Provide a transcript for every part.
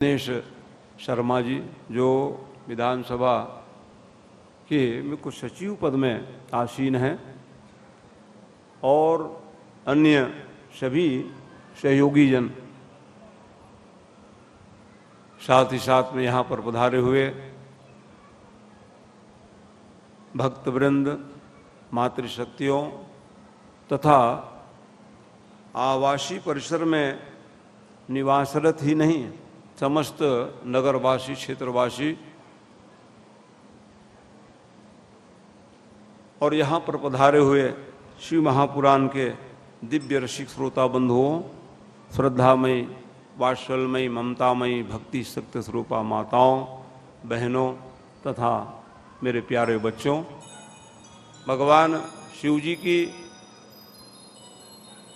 दिनेश शर्मा जी जो विधानसभा के मुख्य सचिव पद में आसीन हैं और अन्य सभी सहयोगी जन साथ ही साथ में यहाँ पर पधारे हुए भक्तवृंद, मातृशक्तियों तथा आवासीय परिसर में निवासरत ही नहीं समस्त नगरवासी, क्षेत्रवासी और यहाँ पर पधारे हुए शिव महापुराण के दिव्य रसिक श्रोता बंधुओं, श्रद्धामयी, वात्सल्यमयी, ममतामयी, भक्ति शक्ति स्वरूपा माताओं, बहनों तथा मेरे प्यारे बच्चों, भगवान शिव जी की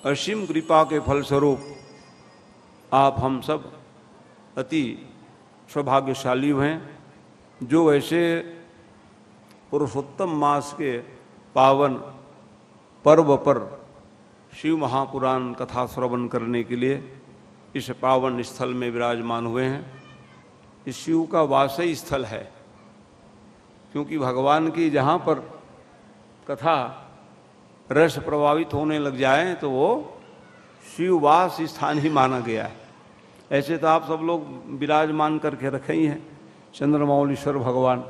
असीम कृपा के फलस्वरूप आप हम सब अति सौभाग्यशाली हैं जो ऐसे पुरुषोत्तम मास के पावन पर्व पर शिव महापुराण कथा श्रवण करने के लिए इस पावन स्थल में विराजमान हुए हैं। इस शिव का वासई स्थल है, क्योंकि भगवान की जहाँ पर कथा रस प्रभावित होने लग जाए तो वो शिववास स्थान ही माना गया है। ऐसे तो आप सब लोग विराजमान करके रखे ही हैं चंद्रमौलीश्वर भगवान।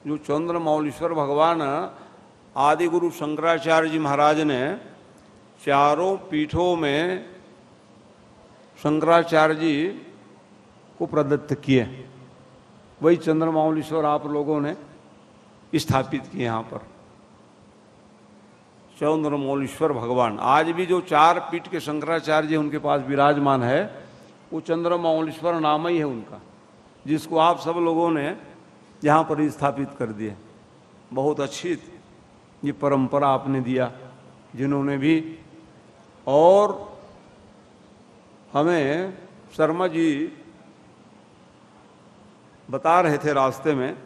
जो चंद्रमौलीश्वर भगवान आदि गुरु शंकराचार्य जी महाराज ने चारों पीठों में शंकराचार्य जी को प्रदत्त किए, वही चंद्रमौलीश्वर आप लोगों ने स्थापित किए यहाँ पर। चंद्रमौलीश्वर भगवान आज भी जो चार पीठ के शंकराचार्य जी उनके पास विराजमान है वो चंद्रमौलीश्वर नाम ही है उनका, जिसको आप सब लोगों ने यहाँ पर स्थापित कर दिए। बहुत अच्छी ये परंपरा आपने दिया जिन्होंने भी। और हमें शर्मा जी बता रहे थे रास्ते में,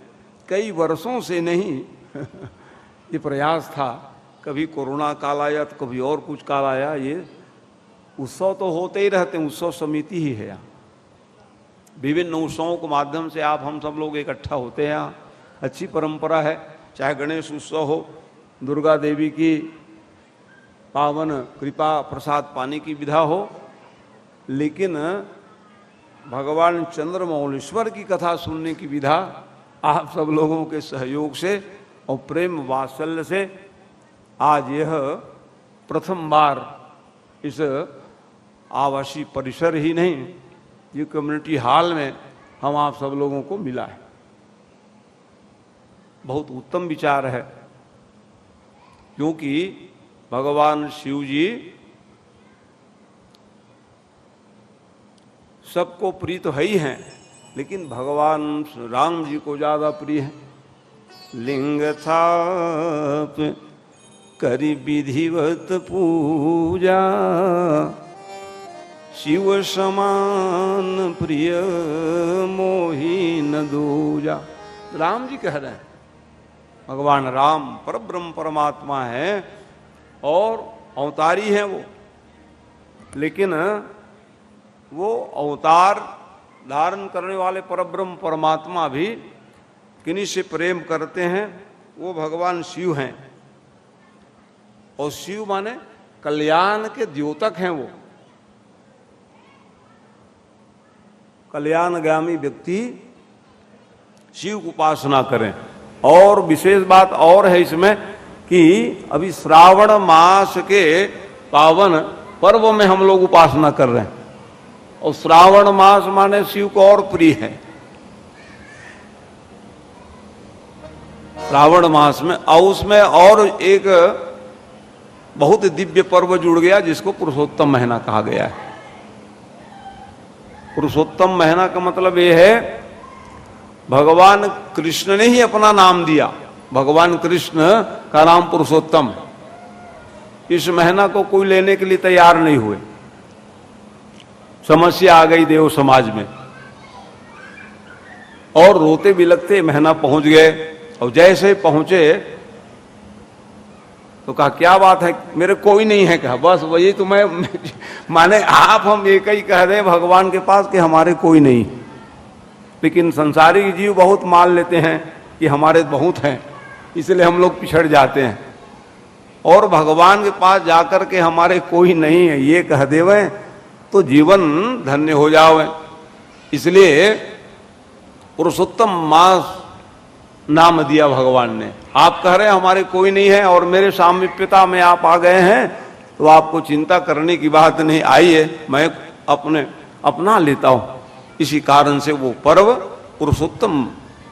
कई वर्षों से नहीं ये प्रयास था, कभी कोरोना काल आया तो कभी और कुछ काल आया। ये उत्सव तो होते ही रहते हैं, उत्सव समिति ही है यहाँ। विभिन्न उत्सवों के माध्यम से आप हम सब लोग इकट्ठा होते हैं यहाँ। अच्छी परंपरा है, चाहे गणेश उत्सव हो, दुर्गा देवी की पावन कृपा प्रसाद पाने की विधा हो, लेकिन भगवान चंद्रमौलीश्वर की कथा सुनने की विधा आप सब लोगों के सहयोग से और प्रेम वात्सल्य से आज यह प्रथम बार इस आवासीय परिसर ही नहीं, ये कम्युनिटी हॉल में हम आप सब लोगों को मिला है। बहुत उत्तम विचार है, क्योंकि भगवान शिव जी सबको प्रिय तो है ही हैं, लेकिन भगवान राम जी को ज़्यादा प्रिय है। लिंग थाप करी विधिवत पूजा, शिव समान प्रिय मोही न दूजा। राम जी कह रहे हैं, भगवान राम परब्रह्म परमात्मा है और अवतारी हैं वो, लेकिन वो अवतार धारण करने वाले परब्रह्म परमात्मा भी किन्हीं से प्रेम करते हैं, वो भगवान शिव हैं। और शिव माने कल्याण के द्योतक हैं। वो कल्याणगामी व्यक्ति शिव की उपासना करें। और विशेष बात और है इसमें कि अभी श्रावण मास के पावन पर्व में हम लोग उपासना कर रहे हैं, और श्रावण मास माने शिव को और प्रिय है। श्रावण मास में और उसमें और एक बहुत दिव्य पर्व जुड़ गया जिसको पुरुषोत्तम महीना कहा गया है। पुरुषोत्तम महीना का मतलब ये है, भगवान कृष्ण ने ही अपना नाम दिया। भगवान कृष्ण का नाम पुरुषोत्तम। इस महीना को कोई लेने के लिए तैयार नहीं हुए। समस्या आ गई देव समाज में और रोते बिलखते महीना पहुंच गए। और जैसे पहुंचे तो कहा क्या बात है, मेरे कोई नहीं है। कहा बस वही तो मैं माने आप हम एक ही कह रहे हैं भगवान के पास कि हमारे कोई नहीं। लेकिन संसारी जीव बहुत मान लेते हैं कि हमारे बहुत हैं, इसलिए हम लोग पिछड़ जाते हैं। और भगवान के पास जाकर के हमारे कोई नहीं है ये कह देवे तो जीवन धन्य हो जावे। इसलिए पुरुषोत्तम मास नाम दिया भगवान ने। आप कह रहे हैं हमारे कोई नहीं है और मेरे सामीप्यता में आप आ गए हैं, तो आपको चिंता करने की बात नहीं, आइए मैं अपना लेता हूं। इसी कारण से वो पर्व पुरुषोत्तम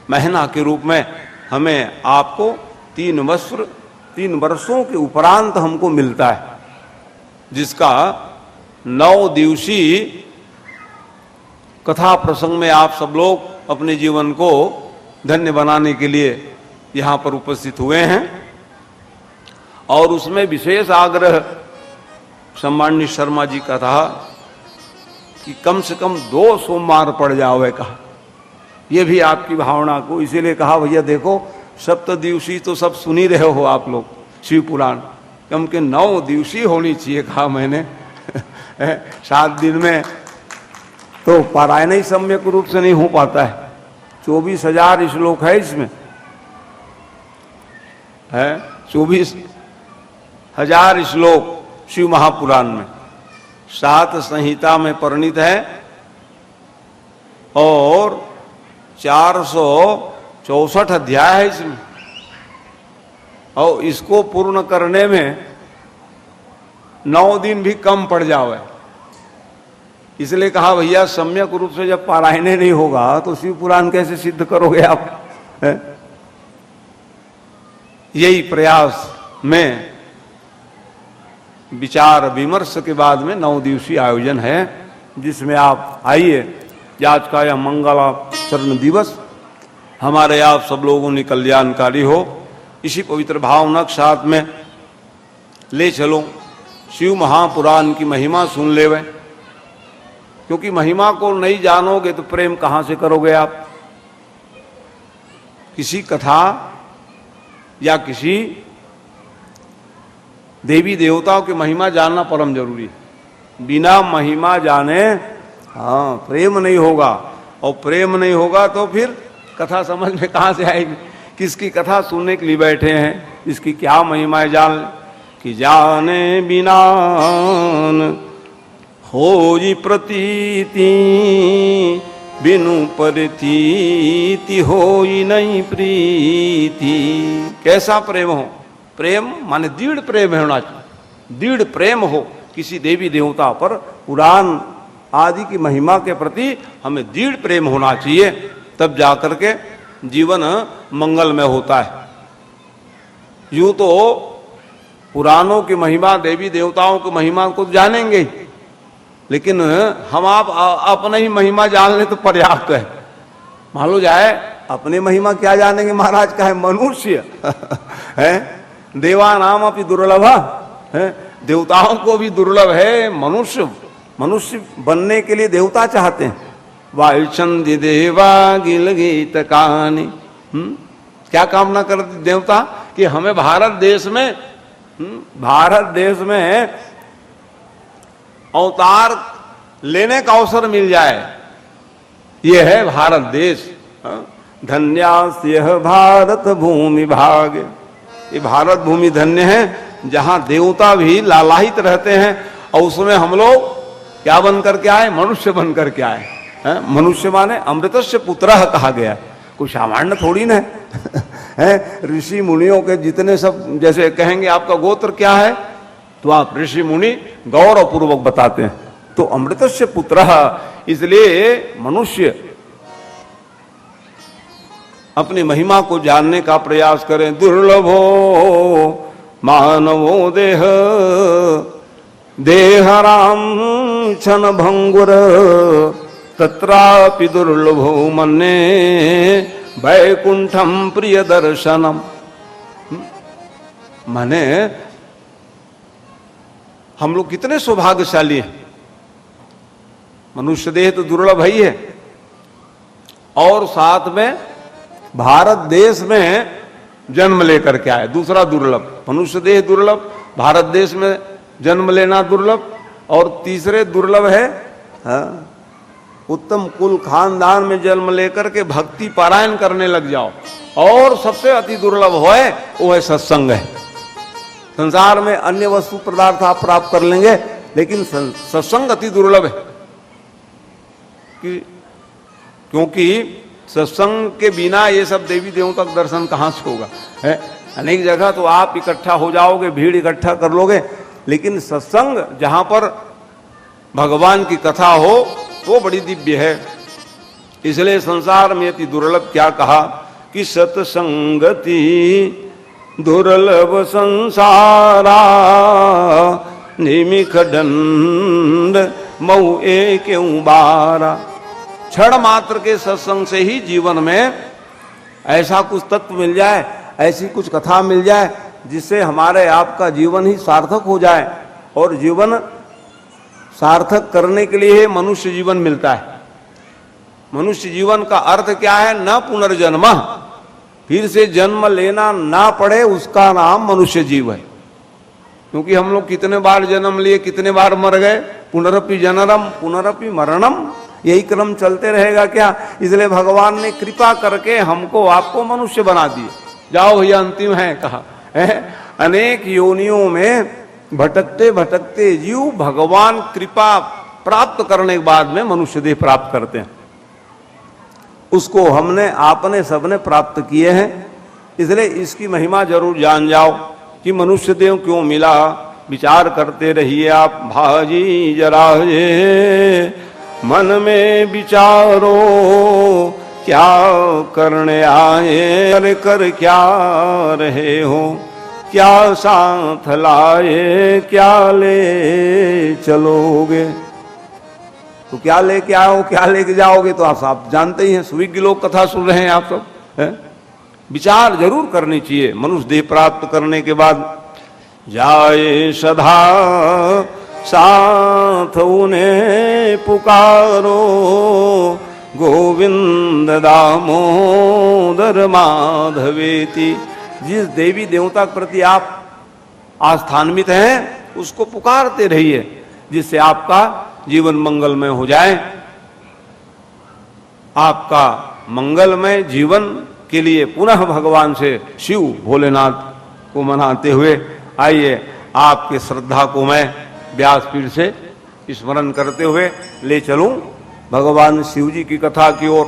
महीना के रूप में हमें आपको 3 वर्षों के उपरांत हमको मिलता है, जिसका 9 दिवसीय कथा प्रसंग में आप सब लोग अपने जीवन को धन्य बनाने के लिए यहाँ पर उपस्थित हुए हैं। और उसमें विशेष आग्रह सम्माननीय शर्मा जी का था कि कम से कम 2 सोमवार पड़ जावे, कहा ये भी आपकी भावना को, इसीलिए कहा भैया देखो 7 दिवसीय तो सब सुन ही रहे हो आप लोग शिव पुराण, कम के 9 दिवसीय होनी चाहिए, कहा मैंने 7 दिन में तो पारायण ही सम्यक रूप से नहीं हो पाता है। 24,000 श्लोक है इसमें, है 24,000 श्लोक शिव महापुराण में, 7 संहिता में परिणित है और 464 अध्याय है इसमें। और इसको पूर्ण करने में 9 दिन भी कम पड़ जावे, इसलिए कहा भैया सम्यक रूप से जब पारायण नहीं होगा तो शिव पुराण कैसे सिद्ध करोगे आप, है? यही प्रयास में विचार विमर्श के बाद में 9 दिवसीय आयोजन है, जिसमें आप आइए। आज का यह मंगलाचरण दिवस हमारे आप सब लोगों ने कल्याणकारी हो, इसी पवित्र भावना के साथ में ले चलो। शिव महापुराण की महिमा सुन लेवे, क्योंकि महिमा को नहीं जानोगे तो प्रेम कहाँ से करोगे आप। किसी कथा या किसी देवी देवताओं की महिमा जानना परम जरूरी है। बिना महिमा जाने प्रेम नहीं होगा, और प्रेम नहीं होगा तो फिर कथा समझ में कहाँ से आएगी। किसकी कथा सुनने के लिए बैठे हैं, इसकी क्या महिमा है जान कि जाने बिनान होई प्रतीति बिनु परितीति होई नहीं प्रीति। कैसा प्रेम हो, प्रेम माने दृढ़ प्रेम होना चाहिए, दृढ़ प्रेम हो किसी देवी देवता पर, पुराण आदि की महिमा के प्रति हमें दृढ़ प्रेम होना चाहिए, तब जाकर के जीवन मंगलमय होता है। यूं तो पुराणों की महिमा देवी देवताओं की महिमा को जानेंगे, लेकिन हम आप अपने ही महिमा जान ले तो पर्याप्त है। मान लो जाए अपने महिमा क्या जानेंगे महाराज, का है मनुष्य है, देवानाम अपि दुर्लभ है, देवताओं को भी दुर्लभ है। मनुष्य बनने के लिए देवता चाहते हैं। वायुचंदी देवा गिल गीत कहानी, क्या कामना करते देवता कि हमें भारत देश में अवतार लेने का अवसर मिल जाए। ये है भारत देश, धन्यास्य भारत भूमि भाग। ये भारत भूमि धन्य है, जहां देवता भी लालायित रहते हैं, और उसमें हम लोग क्या बन करके आए, मनुष्य बन करके आए। मनुष्य माने अमृतस्य पुत्रः कहा गया, कुछ सामान्य थोड़ी ना है। ऋषि मुनियों के जितने सब, जैसे कहेंगे आपका गोत्र क्या है, तो आप ऋषि मुनि गौरव पूर्वक बताते हैं, तो अमृतस्य पुत्रः। इसलिए मनुष्य अपनी महिमा को जानने का प्रयास करें। दुर्लभो मानवो देहराम क्षण भंगुर तत्रापि दुर्लभो मन्ने वैकुंठम प्रिय दर्शनम। माने हम लोग कितने सौभाग्यशाली हैं। मनुष्य देह तो दुर्लभ ही है, और साथ में भारत देश में जन्म लेकर के आए, दूसरा दुर्लभ। मनुष्य देह दुर्लभ, भारत देश में जन्म लेना दुर्लभ, और तीसरे दुर्लभ है उत्तम कुल खानदान में जन्म लेकर के भक्ति पारायण करने लग जाओ, और सबसे अति दुर्लभ है वो है सत्संग है। संसार में अन्य वस्तु पदार्थ आप प्राप्त कर लेंगे, लेकिन सत्संग अति दुर्लभ है। क्योंकि सत्संग के बिना ये सब देवी देवता का दर्शन कहाँ से होगा, है? अनेक जगह तो आप इकट्ठा हो जाओगे, भीड़ इकट्ठा कर लोगे, लेकिन सत्संग जहां पर भगवान की कथा हो वो बड़ी दिव्य है। इसलिए संसार में अति दुर्लभ क्या कहा कि सत्संगति दुर्लभ संसारा, निमिख दंड मऊ क्यों बारा। क्षण मात्र के सत्संग से ही जीवन में ऐसा कुछ तत्व मिल जाए, ऐसी कुछ कथा मिल जाए जिससे हमारे आपका जीवन ही सार्थक हो जाए। और जीवन सार्थक करने के लिए मनुष्य जीवन मिलता है। मनुष्य जीवन का अर्थ क्या है? न पुनर्जन्म, फिर से जन्म लेना ना पड़े, उसका नाम मनुष्य जीव है। क्योंकि हम लोग कितने बार जन्म लिए, कितने बार मर गए, पुनरपि जननम पुनरपि मरणम, यही क्रम चलते रहेगा क्या? इसलिए भगवान ने कृपा करके हमको आपको मनुष्य बना दिए। जाओ भैया अंतिम है कहा है? अनेक योनियों में भटकते भटकते जीव भगवान कृपा प्राप्त करने के बाद में मनुष्य देह प्राप्त करते हैं। उसको हमने आपने सबने प्राप्त किए हैं। इसलिए इसकी महिमा जरूर जान जाओ कि मनुष्य देह क्यों मिला। विचार करते रहिए आप भाजी जरा ये मन में विचारो, क्या करने आए कर क्या रहे हो, क्या साथ लाए क्या ले चलोगे। तो क्या लेके आओ, क्या लेके जाओगे, तो आप जानते ही हैं। स्विग्गी लोग कथा सुन रहे हैं आप सब, है? विचार जरूर करनी चाहिए। मनुष्य देह प्राप्त करने के बाद जाए सदा साथ उन्हें पुकारो, गोविंद दामोदर माधवेति। जिस देवी देवता के प्रति आप आस्थान्वित हैं उसको पुकारते रहिए, जिससे आपका जीवन मंगलमय हो जाए। आपका मंगलमय जीवन के लिए पुनः भगवान से शिव भोलेनाथ को मनाते हुए आइए आपके श्रद्धा को मैं व्यासपीठ से स्मरण करते हुए ले चलूं भगवान शिव जी की कथा की ओर।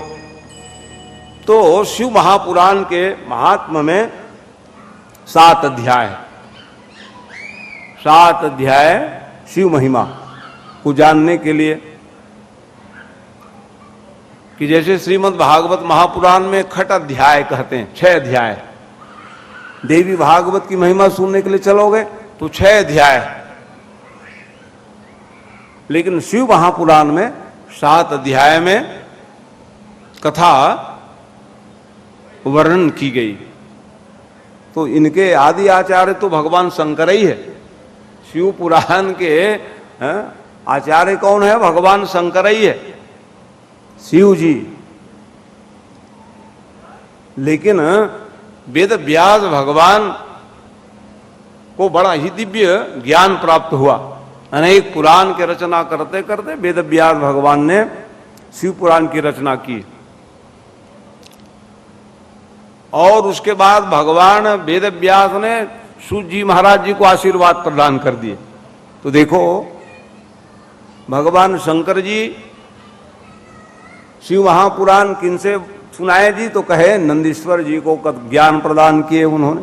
तो शिव महापुराण के महात्म्य में 7 अध्याय, 7 अध्याय शिव महिमा को जानने के लिए। कि जैसे श्रीमद् भागवत महापुराण में खट अध्याय कहते हैं, 6 अध्याय। देवी भागवत की महिमा सुनने के लिए चलोगे तो 6 अध्याय, लेकिन शिव महापुराण में 7 अध्याय में कथा वर्णन की गई। तो इनके आदि आचार्य तो भगवान शंकर ही है। शिव पुराण के आचार्य कौन है? भगवान शंकर ही है, शिव जी। लेकिन वेद व्यास भगवान को बड़ा ही दिव्य ज्ञान प्राप्त हुआ। अनेक पुराण की रचना करते करते वेद व्यास भगवान ने शिव पुराण की रचना की। और उसके बाद भगवान वेद व्यास ने सूत जी महाराज जी को आशीर्वाद प्रदान कर दिए। तो देखो भगवान शंकर जी शिव महापुराण किनसे सुनाए जी? तो कहे नंदीश्वर जी को ज्ञान प्रदान किए उन्होंने।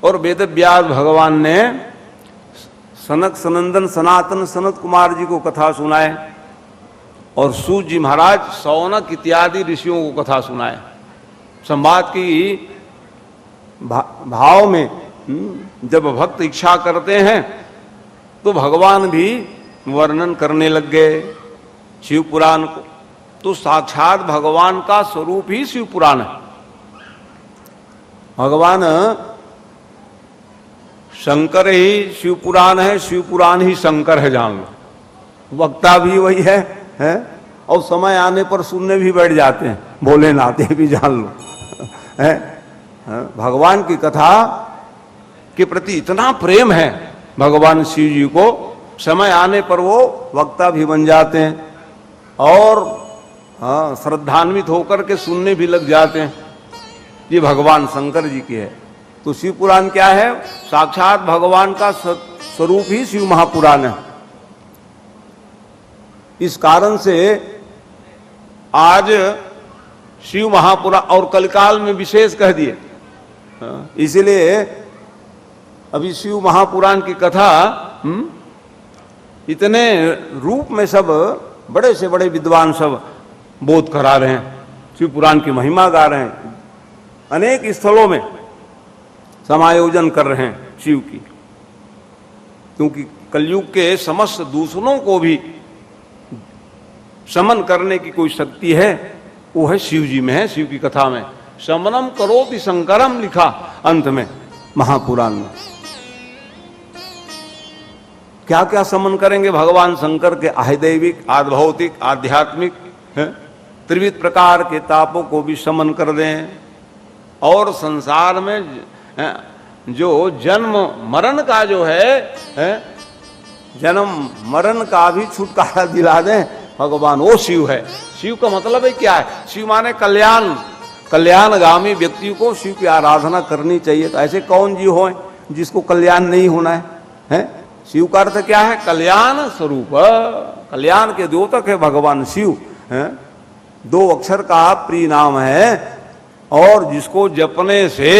और वेद व्यास भगवान ने सनक सनंदन सनातन सनत कुमार जी को कथा सुनाए। और सूत जी महाराज सौनक इत्यादि ऋषियों को कथा सुनाए। संवाद की भाव में जब भक्त इच्छा करते हैं तो भगवान भी वर्णन करने लग गए शिव पुराण को। तो साक्षात भगवान का स्वरूप ही शिव पुराण है। भगवान शंकर ही शिव पुराण है, शिव पुराण ही शंकर है, जान लो। वक्ता भी वही है? और समय आने पर सुनने भी बैठ जाते हैं, भोलेनाथ, भी जान लो है? भगवान की कथा के प्रति इतना प्रेम है भगवान शिव जी को, समय आने पर वो वक्ता भी बन जाते हैं और हाँ श्रद्धान्वित होकर के सुनने भी लग जाते हैं। ये भगवान शंकर जी की है। तो शिव पुराण क्या है? साक्षात भगवान का स्वरूप ही शिव महापुराण है। इस कारण से आज शिव महापुराण और कलिकाल में विशेष कह दिए, इसलिए अभी शिव महापुराण की कथा इतने रूप में सब बड़े से बड़े विद्वान सब बोध करा रहे हैं, शिव पुराण की महिमा गा रहे हैं, अनेक स्थलों में समायोजन कर रहे हैं शिव की। क्योंकि कलयुग के समस्त दूसरों को भी शमन करने की कोई शक्ति है, वो है शिव जी में है। शिव की कथा में शमनम करोति शंकरम लिखा अंत में महापुराण में। क्या क्या समन करेंगे भगवान शंकर के? आधिदैविक, आधभौतिक, आध्यात्मिक, त्रिविध प्रकार के तापों को भी समन कर दें। और संसार में जो जन्म मरण का जो है जन्म मरण का भी छुटकारा दिला दें भगवान, वो शिव है। शिव का मतलब है क्या है? शिव माने कल्याण, कल्याणगामी व्यक्ति को शिव की आराधना करनी चाहिए। तो ऐसे कौन जीव हो जिसको कल्याण नहीं होना है? शिव का अर्थ क्या है? कल्याण स्वरूप, कल्याण के द्योतक है भगवान शिव। 2 अक्षर का प्रिय नाम है और जिसको जपने से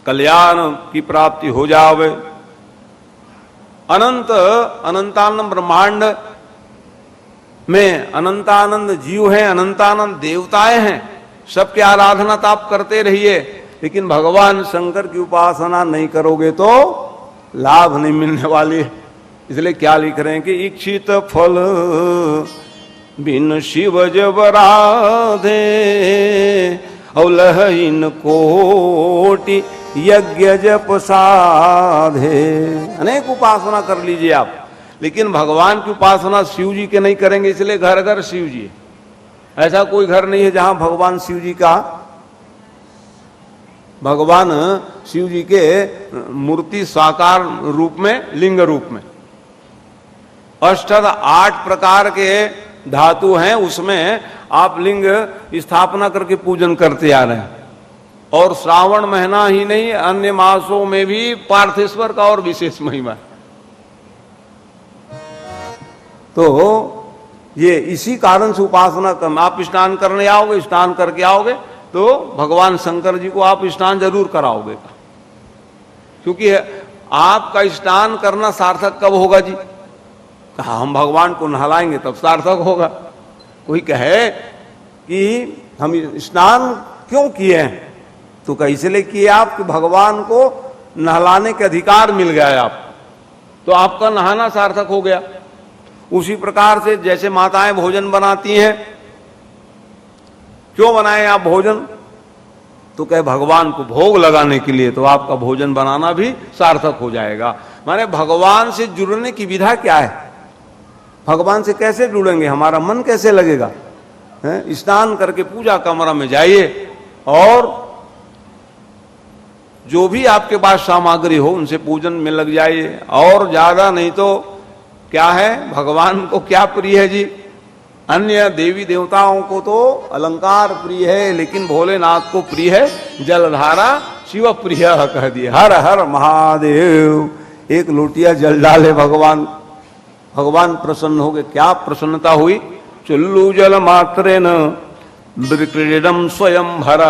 कल्याण की प्राप्ति हो जावे। अनंत अनंतानंद ब्रह्मांड में अनंतानंद जीव हैं, अनंतानंद देवताएं हैं, सबकी आराधना तो आप करते रहिए, लेकिन भगवान शंकर की उपासना नहीं करोगे तो लाभ नहीं मिलने वाली। इसलिए क्या लिख रहे हैं कि इच्छित फल बिन शिव जब राधे अवलह इन कोटि यज्ञ जप साधे। अनेक उपासना कर लीजिए आप, लेकिन भगवान की उपासना शिव जी के नहीं करेंगे, इसलिए घर घर शिव जी। ऐसा कोई घर नहीं है जहां भगवान शिव जी का, भगवान शिव जी के मूर्ति साकार रूप में, लिंग रूप में 8 प्रकार के धातु हैं, उसमें आप लिंग स्थापना करके पूजन करते आ रहे हैं। और श्रावण महीना ही नहीं, अन्य मासों में भी पार्थेश्वर का और विशेष महिमा। तो ये इसी कारण से उपासना कम। आप स्नान करने आओगे, स्नान करके आओगे तो भगवान शंकर जी को आप स्नान जरूर कराओगे, क्योंकि आपका स्नान करना सार्थक कब होगा जी? कहा हम भगवान को नहलाएंगे तब सार्थक होगा। कोई कहे कि हम स्नान क्यों किए हैं, तो कहा इसलिए किए आप कि भगवान को नहलाने के अधिकार मिल गया है आप, तो आपका नहाना सार्थक हो गया। उसी प्रकार से जैसे माताएं भोजन बनाती हैं, क्यों बनाएं आप भोजन? तो कहे भगवान को भोग लगाने के लिए, तो आपका भोजन बनाना भी सार्थक हो जाएगा। माने भगवान से जुड़ने की विधा क्या है? भगवान से कैसे जुड़ेंगे? हमारा मन कैसे लगेगा? स्नान करके पूजा कमरा में जाइए और जो भी आपके पास सामग्री हो उनसे पूजन में लग जाइए। और ज्यादा नहीं तो क्या है, भगवान को क्या प्रिय है जी? अन्य देवी देवताओं को तो अलंकार प्रिय है, लेकिन भोलेनाथ को प्रिय है जलधारा, शिव प्रिय कह दिए। हर हर महादेव, एक लोटिया जल डाले भगवान, भगवान प्रसन्न हो गए। क्या प्रसन्नता हुई? चुल्लू जल मात्रेन विक्रीडम स्वयं हर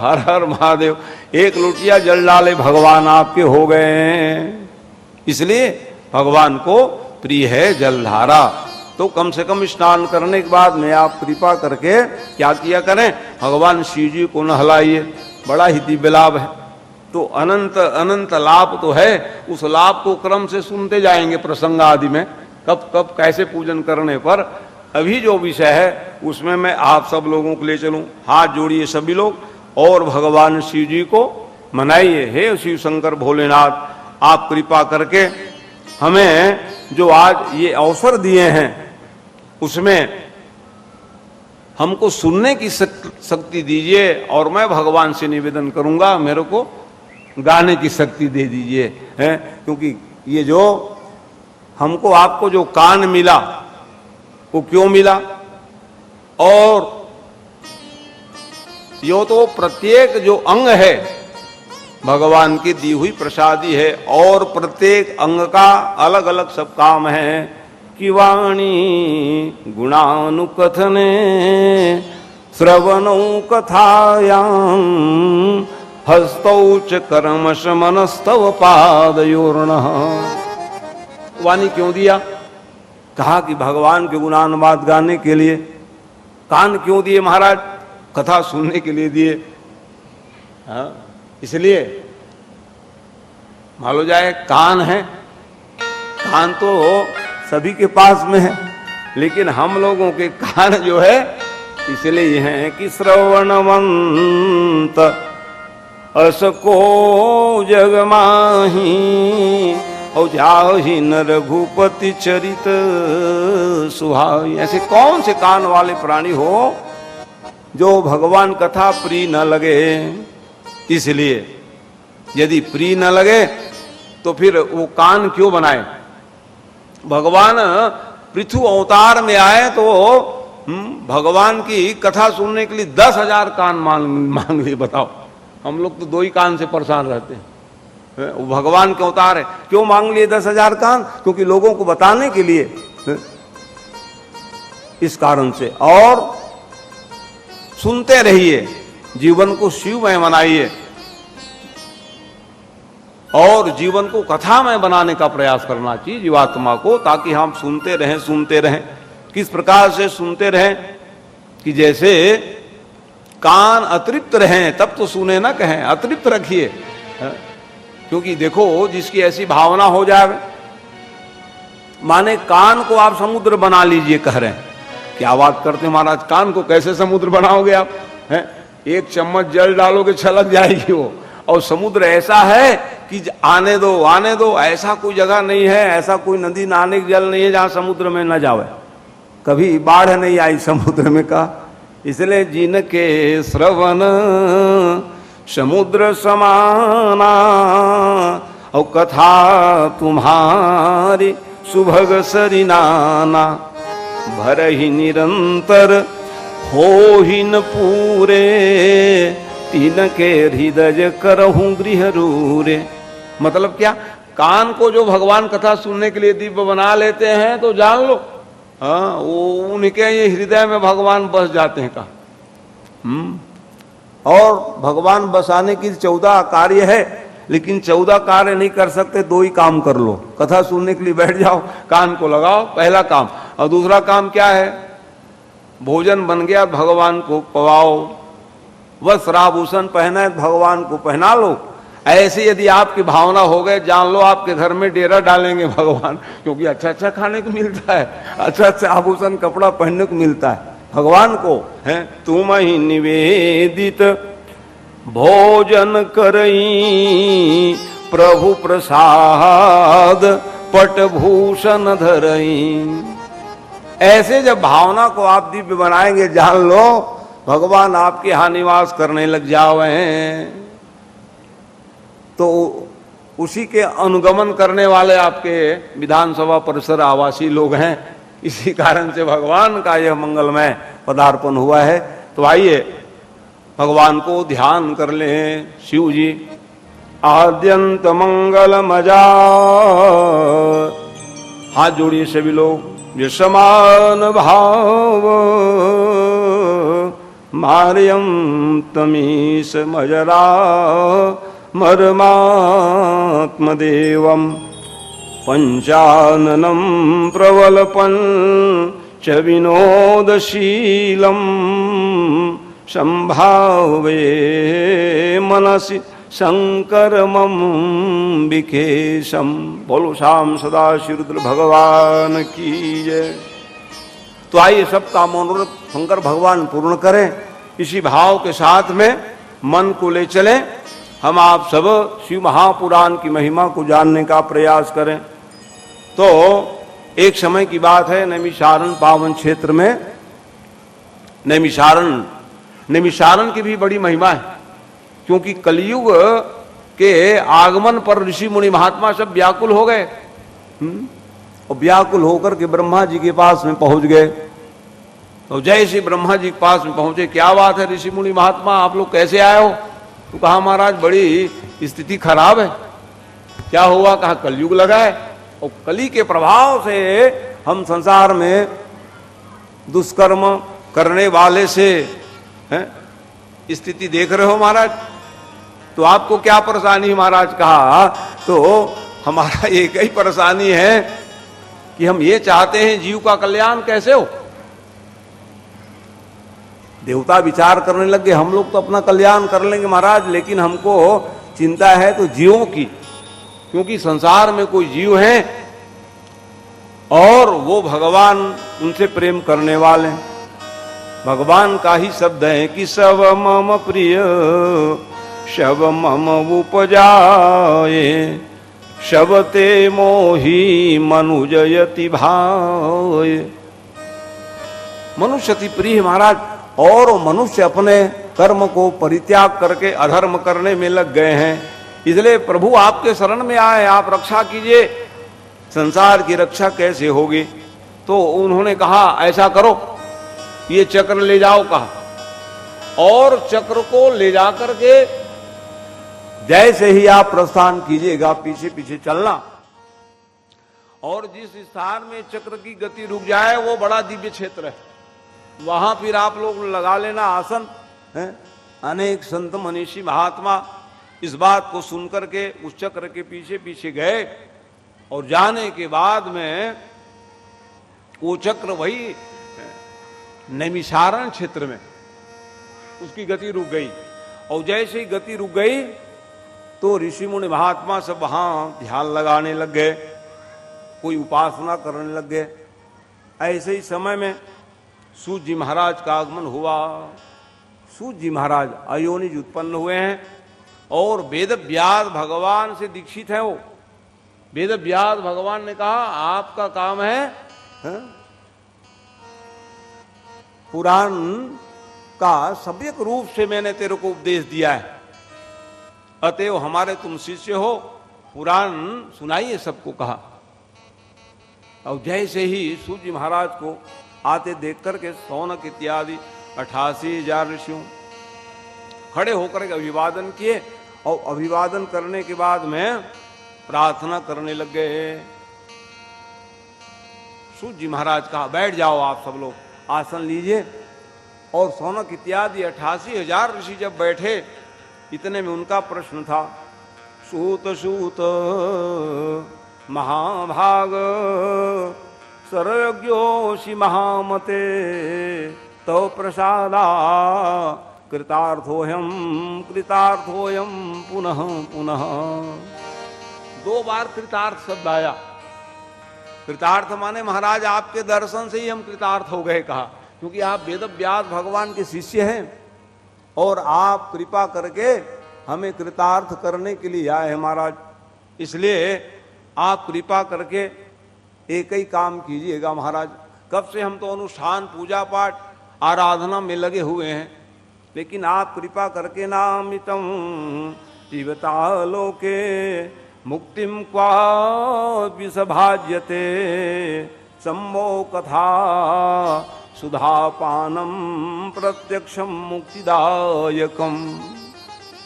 हर हर महादेव। एक लोटिया जल डाले भगवान आपके हो गए। इसलिए भगवान को प्रिय है जलधारा। तो कम से कम स्नान करने के बाद में आप कृपा करके क्या किया करें? भगवान शिव जी को नहलाइए, बड़ा ही दिव्य लाभ है। तो अनंत अनंत लाभ तो है, उस लाभ को क्रम से सुनते जाएंगे प्रसंग आदि में, कब कब कैसे पूजन करने पर। अभी जो विषय है उसमें मैं आप सब लोगों को ले चलूं। हाथ जोड़िए सभी लोग और भगवान शिव जी को मनाइए। हे शिव शंकर भोलेनाथ, आप कृपा करके हमें जो आज ये अवसर दिए हैं उसमें हमको सुनने की शक्ति दीजिए, और मैं भगवान से निवेदन करूंगा मेरे को गाने की शक्ति दे दीजिए, क्योंकि ये जो हमको आपको जो कान मिला वो क्यों मिला? और यो तो प्रत्येक जो अंग है भगवान की दी हुई प्रसादी है, और प्रत्येक अंग का अलग अलग सब काम है कि वाणी गुणानुकथने श्रवणौ कथायां हस्तौ च कर्मश मनस्तव पादयोर्नः। वाणी क्यों दिया? कहा कि भगवान के गुणानुवाद गाने के लिए। कान क्यों दिए महाराज? कथा सुनने के लिए दिए। हाँ, इसलिए मान लो जाए कान है, कान तो सभी के पास में है, लेकिन हम लोगों के कान जो है इसलिए ये है कि श्रवणवंत असको जग माही और जाहि न रघुपति चरित सुहाई। ऐसे कौन से कान वाले प्राणी हो जो भगवान कथा प्रिय न लगे? इसलिए यदि प्रिय न लगे तो फिर वो कान क्यों बनाए? भगवान पृथु अवतार में आए तो भगवान की कथा सुनने के लिए 10,000 कान मांग लिए। बताओ, हम लोग तो 2 ही कान से परेशान रहते हैं। वो भगवान के अवतार है, क्यों मांग लिए 10,000 कान? क्योंकि लोगों को बताने के लिए, इस कारण से। और सुनते रहिए, जीवन को शिवमय बनाइए और जीवन को कथामय बनाने का प्रयास करना चाहिए जीवात्मा को, ताकि हम सुनते रहें। किस प्रकार से सुनते रहें कि जैसे कान अतृप्त रहें तब तो सुने ना कहें, अतृप्त रखिए। क्योंकि देखो, जिसकी ऐसी भावना हो जाए, माने कान को आप समुद्र बना लीजिए कह रहे हैं। क्या बात करते महाराज, कान को कैसे समुद्र बनाओगे आप? हैं, 1 चम्मच जल डालोगे छलक जाएगी वो। और समुद्र ऐसा है कि आने दो, ऐसा कोई जगह नहीं है, ऐसा कोई नदी नहाने की जल नहीं है जहां समुद्र में न जावे। कभी बाढ़ नहीं आई समुद्र में का। इसलिए जिनके श्रवण समुद्र समाना और कथा तुम्हारी सुभग सरिनाना, भर ही निरंतर हो ही न पूरे, तीन के हृदय करहूं गृह रूरे। मतलब क्या? कान को जो भगवान कथा सुनने के लिए दिव्य बना लेते हैं तो जान लो, हाँ, वो उनके ये हृदय में भगवान बस जाते हैं का। और भगवान बसाने की 14 कार्य है, लेकिन 14 कार्य नहीं कर सकते, 2 ही काम कर लो। कथा सुनने के लिए बैठ जाओ, कान को लगाओ, पहला काम। और दूसरा काम क्या है? भोजन बन गया, भगवान को पवाओ। वस्त्र आभूषण पहना है, भगवान को पहना लो। ऐसे यदि आपकी भावना हो गए, जान लो आपके घर में डेरा डालेंगे भगवान, क्योंकि अच्छा अच्छा खाने को मिलता है, अच्छा अच्छा आभूषण कपड़ा पहनने को मिलता है भगवान को। है तुम ही निवेदित भोजन करई, प्रभु प्रसाद पटभूषण धरई। ऐसे जब भावना को आप दिव्य बनाएंगे, जान लो भगवान आपके यहाँ निवास करने लग जाओ। तो उसी के अनुगमन करने वाले आपके विधानसभा परिसर आवासी लोग हैं। इसी कारण से भगवान का यह मंगलमय पदार्पण हुआ है। तो आइए भगवान को ध्यान कर लें। शिव जी आद्यंत मंगल मजा, हाथ जोड़िए सभी लोग। ये समान भाव मार्यम तमीश मजरा मर्मात्मदेवं पंचाननं प्रवलपं च विनोदशीलं संभावे मनसि शंकरमं विकेशम। बोलो शाम सदा श्रीरुद्र भगवान की जय। तो आइए सबका मनोरथ शंकर भगवान पूर्ण करें। इसी भाव के साथ में मन को ले चलें। हम आप सब शिव महापुराण की महिमा को जानने का प्रयास करें। तो एक समय की बात है, नैमिषारण्य पावन क्षेत्र में नैमिषारण्य की भी बड़ी महिमा है, क्योंकि कलयुग के आगमन पर ऋषि मुनि महात्मा सब व्याकुल हो गए। और व्याकुल होकर के ब्रह्मा जी के पास में पहुंच गए। तो जैसे ब्रह्मा जी के पास में पहुंचे, क्या बात है ऋषि मुनि महात्मा, आप लोग कैसे आए हो? तो कहा महाराज बड़ी स्थिति खराब है। क्या हुआ? कहा कलयुग लगा है और कली के प्रभाव से हम संसार में दुष्कर्म करने वाले से स्थिति देख रहे हो महाराज। तो आपको क्या परेशानी महाराज? कहा तो हमारा एक ही परेशानी है कि हम ये चाहते हैं जीव का कल्याण कैसे हो। देवता विचार करने लग गए, हम लोग तो अपना कल्याण कर लेंगे महाराज, लेकिन हमको चिंता है तो जीवों की, क्योंकि संसार में कोई जीव है और वो भगवान उनसे प्रेम करने वाले हैं। भगवान का ही शब्द है कि सब मम प्रिय शब मम उपजाए शबते मोही मनुजयति भाय। मनुष्य अति प्रिय महाराज, और मनुष्य अपने कर्म को परित्याग करके अधर्म करने में लग गए हैं। इसलिए प्रभु आपके शरण में आए, आप रक्षा कीजिए। संसार की रक्षा कैसे होगी? तो उन्होंने कहा ऐसा करो, ये चक्र ले जाओ कहा, और चक्र को ले जाकर के जैसे ही आप प्रस्थान कीजिएगा पीछे पीछे चलना, और जिस स्थान में चक्र की गति रुक जाए वो बड़ा दिव्य क्षेत्र है, वहां फिर आप लोग लगा लेना आसन है। अनेक संत मनीषी महात्मा इस बात को सुनकर के उस चक्र के पीछे पीछे गए, और जाने के बाद में वो चक्र वही नैमिषारण्य क्षेत्र में उसकी गति रुक गई। और जैसे ही गति रुक गई तो ऋषि मुनि महात्मा सब वहां ध्यान लगाने लग गए, कोई उपासना करने लग गए। ऐसे ही समय में सूत जी महाराज का आगमन हुआ। सूत जी महाराज अयोनिज उत्पन्न हुए हैं और वेद व्यास भगवान से दीक्षित है। वो वेद व्यास भगवान ने कहा आपका काम है पुराण का सम्यक रूप से मैंने तेरे को उपदेश दिया है, अतएव हमारे तुम शिष्य हो, पुराण सुनाइए सबको कहा। और जैसे ही सूत जी महाराज को आते देख करके सौनक इत्यादि 88,000 ऋषियों खड़े होकर के अभिवादन किए, और अभिवादन करने के बाद में प्रार्थना करने लग गए। सूत जी महाराज कहा बैठ जाओ आप सब लोग, आसन लीजिए। और सौनक इत्यादि 88,000 ऋषि जब बैठे, इतने में उनका प्रश्न था, सूत सूत महाभाग सर्वज्ञोषि महामते तव प्रसादा कृतार्थोऽयं पुनः पुनः। 2 बार कृतार्थ शब्द आया। कृतार्थ माने महाराज आपके दर्शन से ही हम कृतार्थ हो गए कहा, क्योंकि आप वेद व्यास भगवान के शिष्य हैं और आप कृपा करके हमें कृतार्थ करने के लिए आए हैं महाराज। इसलिए आप कृपा करके एक ही काम कीजिएगा महाराज। कब से हम तो अनुष्ठान पूजा पाठ आराधना में लगे हुए हैं, लेकिन आप कृपा करके नामितम जीवता लोके मुक्तिम क्वा विसभाज्यते सम्मो कथा सुधापानम प्रत्यक्षम मुक्तिदायकम।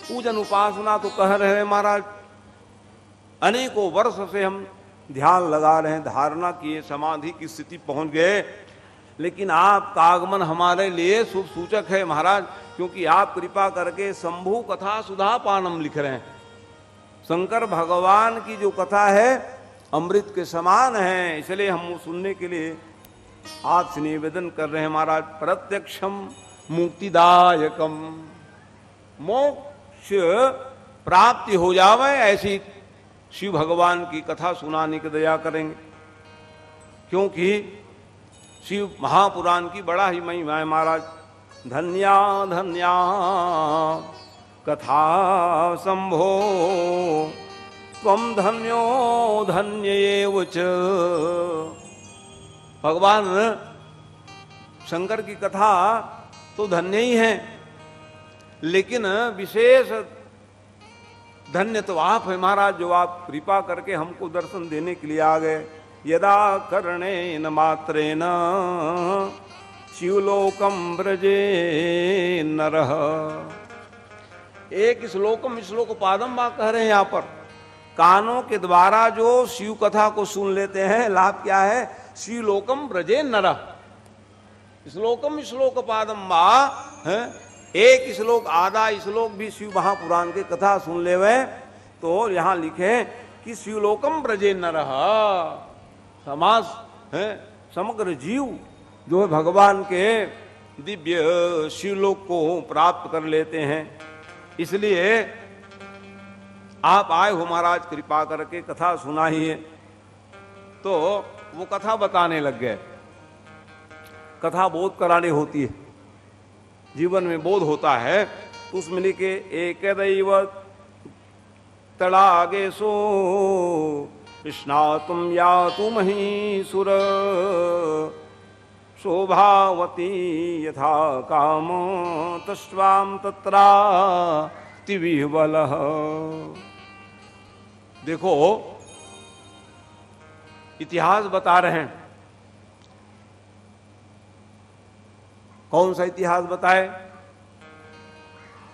पूजन उपासना तो कह रहे हैं महाराज, अनेकों वर्ष से हम ध्यान लगा रहे हैं, धारणा किए, समाधि की स्थिति पहुंच गए, लेकिन आपका आगमन हमारे लिए शुभ सूचक है महाराज, क्योंकि आप कृपा करके शंभु कथा सुधापानम लिख रहे हैं। शंकर भगवान की जो कथा है अमृत के समान है, इसलिए हम सुनने के लिए आपसे निवेदन कर रहे हैं महाराज। प्रत्यक्षम मुक्तिदायकम, मोक्ष प्राप्ति हो जावे ऐसी शिव भगवान की कथा सुनाने की दया करेंगे, क्योंकि शिव महापुराण की बड़ा ही महिमा है महाराज। धन्या धन्या कथा संभो त्वं धन्यो धन्येव च। भगवान शंकर की कथा तो धन्य ही है, लेकिन विशेष धन्य तो आप है महाराज, जो आप कृपा करके हमको दर्शन देने के लिए आ गए। यदा कर्णेन मात्रेन शिवलोकम ब्रजे नरः। एक श्लोकम श्लोकपादम वा कह रहे हैं यहाँ पर। कानों के द्वारा जो शिव कथा को सुन लेते हैं, लाभ क्या है? शिवलोकम ब्रजे नरः। श्लोकम श्लोकपादम वा, एक श्लोक आधा श्लोक भी शिव महापुराण के कथा सुन ले वे तो यहां लिखे कि शिवलोकम ब्रजे नरः। समास है, समग्र जीव जो है भगवान के दिव्य शिवलोक को प्राप्त कर लेते हैं। इसलिए आप आए हो महाराज, कृपा करके कथा सुनाइए। तो वो कथा बताने लग गए। कथा बोध कराने होती है, जीवन में बोध होता है, तो उसमें लिखे एक दैव तड़ागेशो स्नातुम यातु महीसुर शोभावती यथा काम तस्वाम तत्राति विह्वलः। देखो इतिहास बता रहे हैं। कौन सा इतिहास बताए?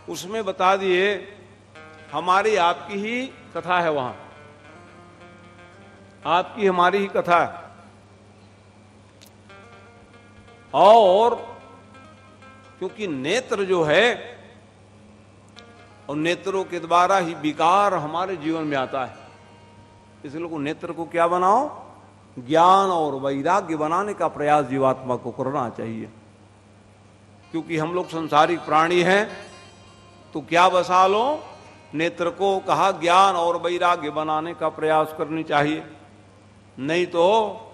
उसमें बता दिए हमारी आपकी ही कथा है, वहां आपकी हमारी ही कथा है। और क्योंकि नेत्र जो है, और नेत्रों के द्वारा ही विकार हमारे जीवन में आता है, इसलिए को नेत्र को क्या बनाओ? ज्ञान और वैराग्य बनाने का प्रयास जीवात्मा को करना चाहिए। क्योंकि हम लोग संसारिक प्राणी हैं, तो क्या बसा लो? नेत्र को कहा ज्ञान और वैराग्य बनाने का प्रयास करनी चाहिए, नहीं तो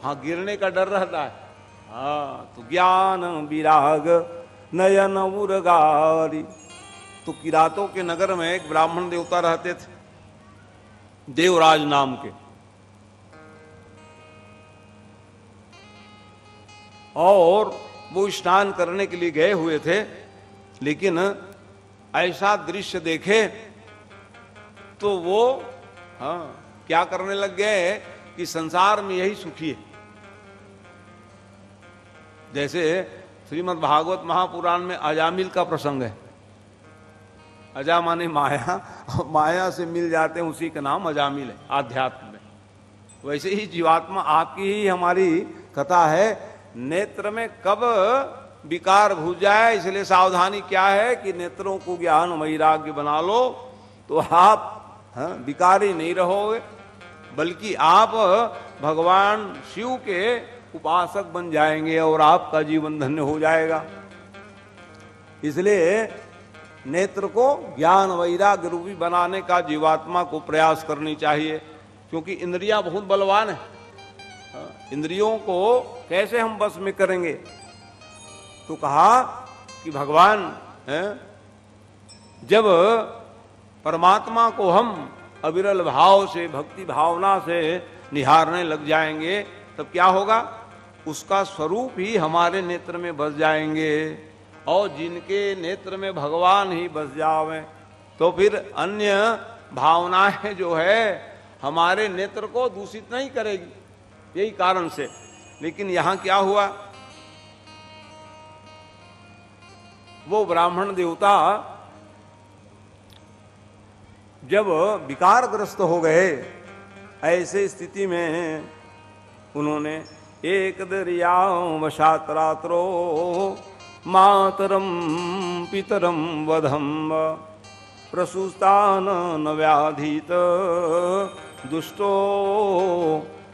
हाँ गिरने का डर रहता है। हाँ, तो ज्ञान विराग नयन उर्गारी। तो किरातों के नगर में एक ब्राह्मण देवता रहते थे, देवराज नाम के। और वो स्नान करने के लिए गए हुए थे, लेकिन ऐसा दृश्य देखे तो वो क्या करने लग गए कि संसार में यही सुखी है। जैसे श्रीमद् भागवत महापुराण में अजामिल का प्रसंग है। अजा माने माया, माया से मिल जाते हैं, उसी का नाम अजामिल है आध्यात्म में। वैसे ही जीवात्मा आपकी ही हमारी कथा है। नेत्र में कब विकार घुस जाए, इसलिए सावधानी क्या है कि नेत्रों को ज्ञान वैराग्य बना लो, तो आप विकारी नहीं रहोगे, बल्कि आप भगवान शिव के उपासक बन जाएंगे और आपका जीवन धन्य हो जाएगा। इसलिए नेत्र को ज्ञान वैराग्य रूपी बनाने का जीवात्मा को प्रयास करनी चाहिए, क्योंकि इंद्रियां बहुत बलवान है। इंद्रियों को कैसे हम बस में करेंगे? तो कहा कि भगवान जब परमात्मा को हम अविरल भाव से, भक्ति भावना से निहारने लग जाएंगे, तब क्या होगा? उसका स्वरूप ही हमारे नेत्र में बस जाएंगे। और जिनके नेत्र में भगवान ही बस जावे, तो फिर अन्य भावनाएं जो है हमारे नेत्र को दूषित नहीं करेगी, यही कारण से। लेकिन यहां क्या हुआ? वो ब्राह्मण देवता जब विकारग्रस्त हो गए, ऐसे स्थिति में उन्होंने एक दरियाओं वशात रात्रो मातरम पितरम वधम प्रसूस्तान न व्याधीत दुष्टो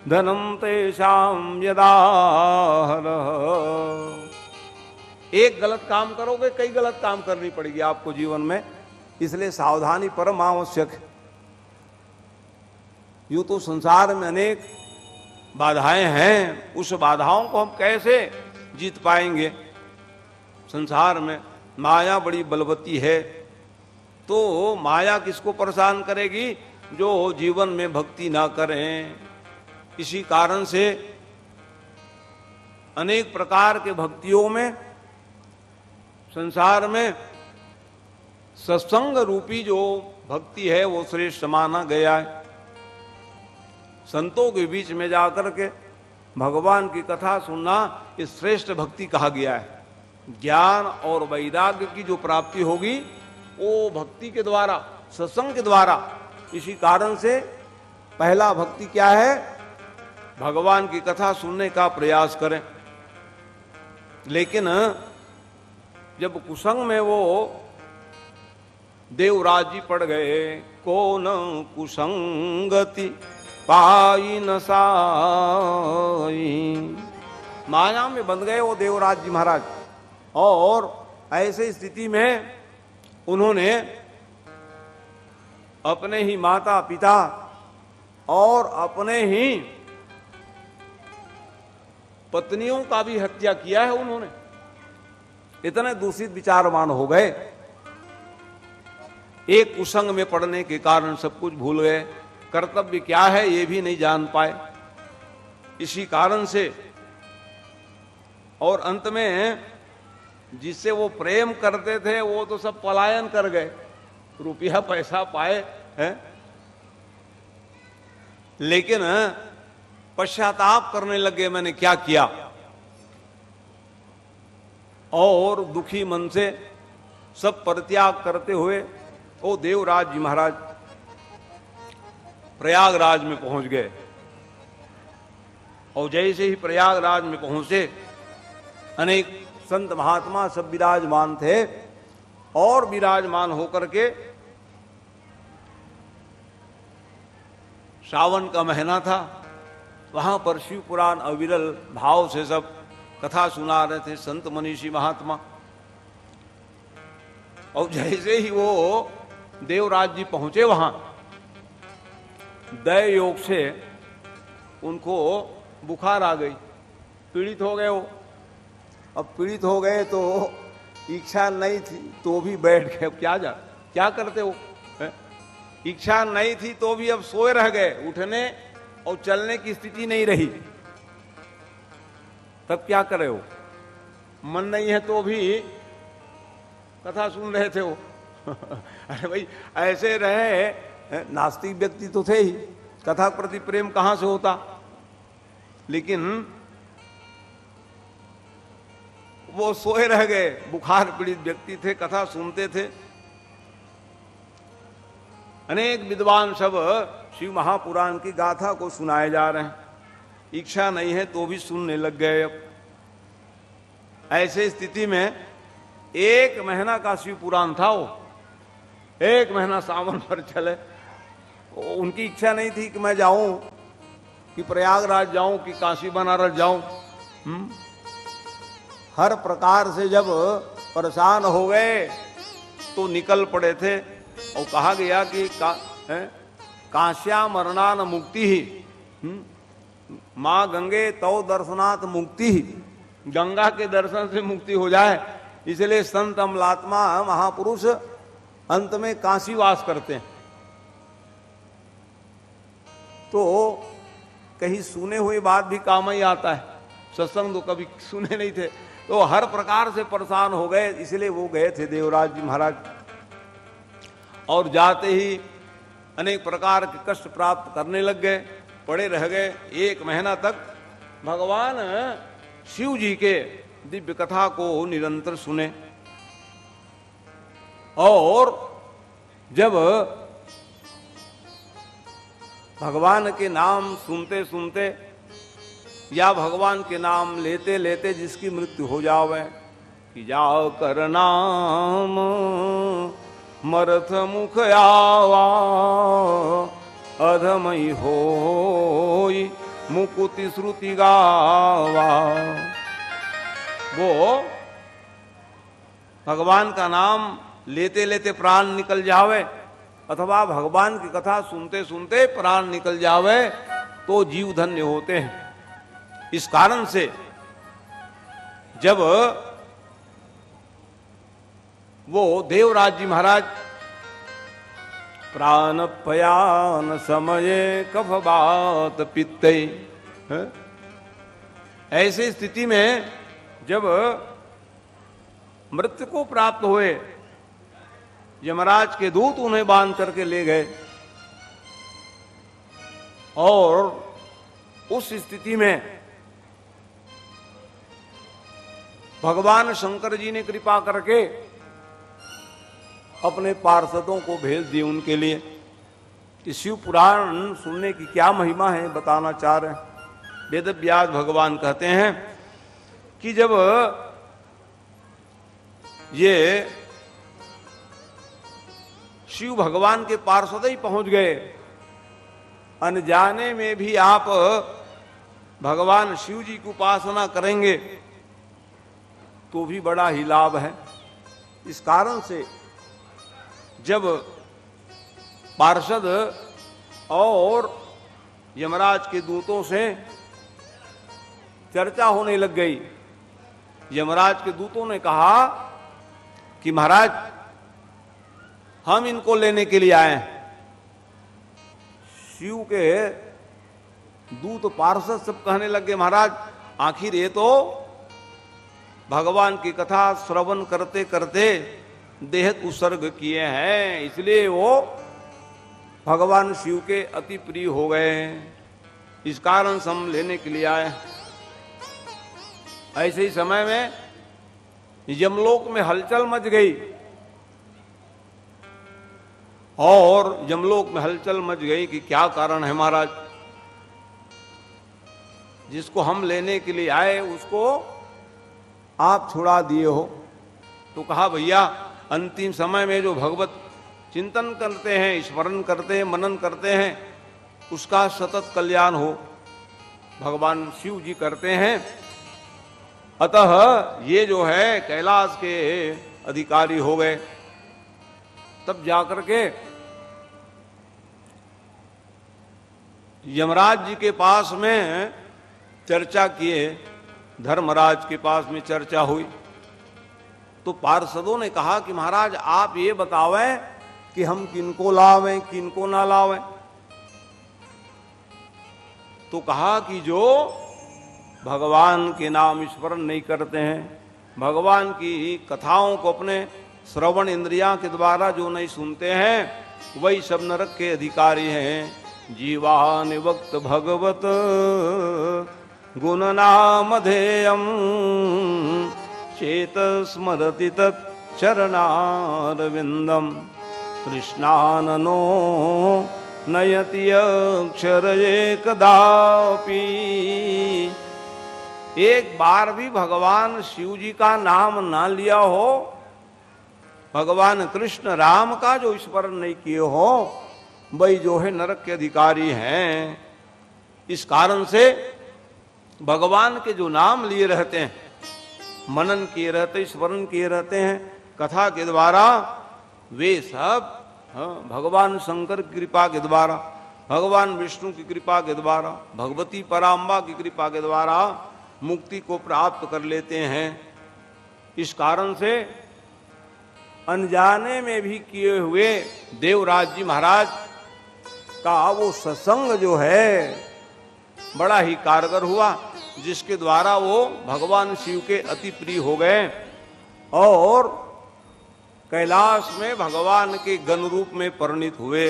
धनम तेषाम यदाहर। एक गलत काम करोगे, कई गलत काम करनी पड़ेगी आपको जीवन में, इसलिए सावधानी परम आवश्यक है। यूं तो संसार में अनेक बाधाएं हैं, उस बाधाओं को हम कैसे जीत पाएंगे? संसार में माया बड़ी बलवती है। तो माया किसको परेशान करेगी? जो जीवन में भक्ति ना करें। इसी कारण से अनेक प्रकार के भक्तियों में संसार में सत्संग रूपी जो भक्ति है वो श्रेष्ठ माना गया है। संतों के बीच में जाकर के भगवान की कथा सुनना इस श्रेष्ठ भक्ति कहा गया है। ज्ञान और वैराग्य की जो प्राप्ति होगी वो भक्ति के द्वारा, सत्संग के द्वारा। इसी कारण से पहला भक्ति क्या है? भगवान की कथा सुनने का प्रयास करें। लेकिन जब कुसंग में वो देवराज जी पड़ गए, को न कुसंगति पाई न साई, माया में बंध गए वो देवराज जी महाराज। और ऐसे स्थिति में उन्होंने अपने ही माता पिता और अपने ही पत्नियों का भी हत्या किया है उन्होंने। इतने दूषित विचारवान हो गए, एक कुसंग में पड़ने के कारण सब कुछ भूल गए, कर्तव्य क्या है ये भी नहीं जान पाए। इसी कारण से और अंत में जिससे वो प्रेम करते थे वो तो सब पलायन कर गए, रुपया पैसा पाए हैं, लेकिन पश्चाताप करने लगे मैंने क्या किया। और दुखी मन से सब परित्याग करते हुए वो देवराज जी महाराज प्रयागराज में पहुंच गए। और जैसे ही प्रयागराज में पहुंचे, अनेक संत महात्मा सब विराजमान थे और विराजमान होकर के सावन का महीना था, वहां पर शिव पुराण अविरल भाव से सब कथा सुना रहे थे संत मनीषी महात्मा। और जैसे ही वो देवराज जी पहुंचे वहां, दय योग से उनको बुखार आ गई, पीड़ित हो गए वो। अब पीड़ित हो गए तो इच्छा नहीं थी तो भी बैठ गए, क्या करते हो, इच्छा नहीं थी तो भी अब सोए रह गए, उठने और चलने की स्थिति नहीं रही। तब क्या करे हो, मन नहीं है तो भी कथा सुन रहे थे वो। अरे भाई ऐसे रहे, नास्तिक व्यक्ति तो थे ही, कथा प्रति प्रेम कहां से होता। लेकिन वो सोए रह गए, बुखार पीड़ित व्यक्ति थे, कथा सुनते थे। अनेक विद्वान सब शिव महापुराण की गाथा को सुनाए जा रहे हैं, इच्छा नहीं है तो भी सुनने लग गए। अब ऐसे स्थिति में 1 महीना का शिव पुराण था वो, 1 महीना सावन पर चले। उनकी इच्छा नहीं थी कि मैं जाऊं, कि प्रयागराज जाऊं, कि काशी बनारस जाऊं। हर प्रकार से जब परेशान हो गए तो निकल पड़े थे। और कहा गया कि काश्या मरणान मुक्ति ही, माँ गंगे तो दर्शनात् मुक्ति ही, गंगा के दर्शन से मुक्ति हो जाए। इसलिए संत अमलात्मा महापुरुष अंत में काशी वास करते हैं। तो कहीं सुने हुए बात भी काम ही आता है, सत्संग तो कभी सुने नहीं थे, तो हर प्रकार से परेशान हो गए। इसलिए वो गए थे देवराज जी महाराज, और जाते ही अनेक प्रकार के कष्ट प्राप्त करने लग गए, पड़े रह गए। 1 महीना तक भगवान शिव जी के दिव्य कथा को निरंतर सुने। और जब भगवान के नाम सुनते सुनते या भगवान के नाम लेते लेते जिसकी मृत्यु हो जावे, कि जाओ कर नाम मरथ मुख आवा, अधमई होई मुकुति श्रुति गावा। वो भगवान का नाम लेते लेते प्राण निकल जावे, अथवा भगवान की कथा सुनते सुनते प्राण निकल जावे, तो जीव धन्य होते हैं। इस कारण से जब वो देवराज जी महाराज प्राण पयान समये कफ बात पित्ते, ऐसी स्थिति में जब मृत्यु को प्राप्त हुए, यमराज के दूत उन्हें बांध करके ले गए। और उस स्थिति में भगवान शंकर जी ने कृपा करके अपने पार्षदों को भेज दिए उनके लिए कि शिव पुराण सुनने की क्या महिमा है बताना चाह रहे हैं। वेद व्यास भगवान कहते हैं कि जब ये शिव भगवान के पार्षद ही पहुंच गए, अनजाने में भी आप भगवान शिव जी की उपासना करेंगे तो भी बड़ा ही लाभ है। इस कारण से जब पार्षद और यमराज के दूतों से चर्चा होने लग गई, यमराज के दूतों ने कहा कि महाराज हम इनको लेने के लिए आए हैं। शिव के दूत पार्षद सब कहने लगे महाराज आखिर ये तो भगवान की कथा श्रवण करते करते देह उत्सर्ग किए हैं, इसलिए वो भगवान शिव के अति प्रिय हो गए, इस कारण से हम लेने के लिए आए। ऐसे ही समय में यमलोक में हलचल मच गई और यमलोक में हलचल मच गई कि क्या कारण है महाराज, जिसको हम लेने के लिए आए उसको आप छुड़ा दिए हो। तो कहा भैया अंतिम समय में जो भगवत चिंतन करते हैं, स्मरण करते हैं, मनन करते हैं, उसका सतत कल्याण हो, भगवान शिव जी करते हैं। अतः ये जो है कैलाश के अधिकारी हो गए। तब जाकर के यमराज जी के पास में चर्चा किए, धर्मराज के पास में चर्चा हुई तो पार्षदों ने कहा कि महाराज आप ये बतावें कि हम किनको लावें किनको ना लावें। तो कहा कि जो भगवान के नाम स्मरण नहीं करते हैं, भगवान की कथाओं को अपने श्रवण इंद्रिया के द्वारा जो नहीं सुनते हैं, वही सब नरक के अधिकारी हैं। जीवान वक्त भगवत गुण नामधेयम चेत स्मरति तत् चरणारविंदम कृष्णाननो नयति अक्षर एकदापि। एक बार भी भगवान शिव जी का नाम ना लिया हो, भगवान कृष्ण राम का जो स्मरण नहीं किए हो, वही जो है नरक के अधिकारी हैं। इस कारण से भगवान के जो नाम लिए रहते हैं, मनन किए रहते, स्मरण किए रहते हैं कथा के द्वारा, वे सब भगवान शंकर की कृपा के द्वारा, भगवान विष्णु की कृपा के द्वारा, भगवती पराम्बा की कृपा के द्वारा मुक्ति को प्राप्त कर लेते हैं। इस कारण से अनजाने में भी किए हुए देवराज जी महाराज का वो सत्संग जो है बड़ा ही कारगर हुआ, जिसके द्वारा वो भगवान शिव के अति प्रिय हो गए और कैलाश में भगवान के गण रूप में परिणित हुए।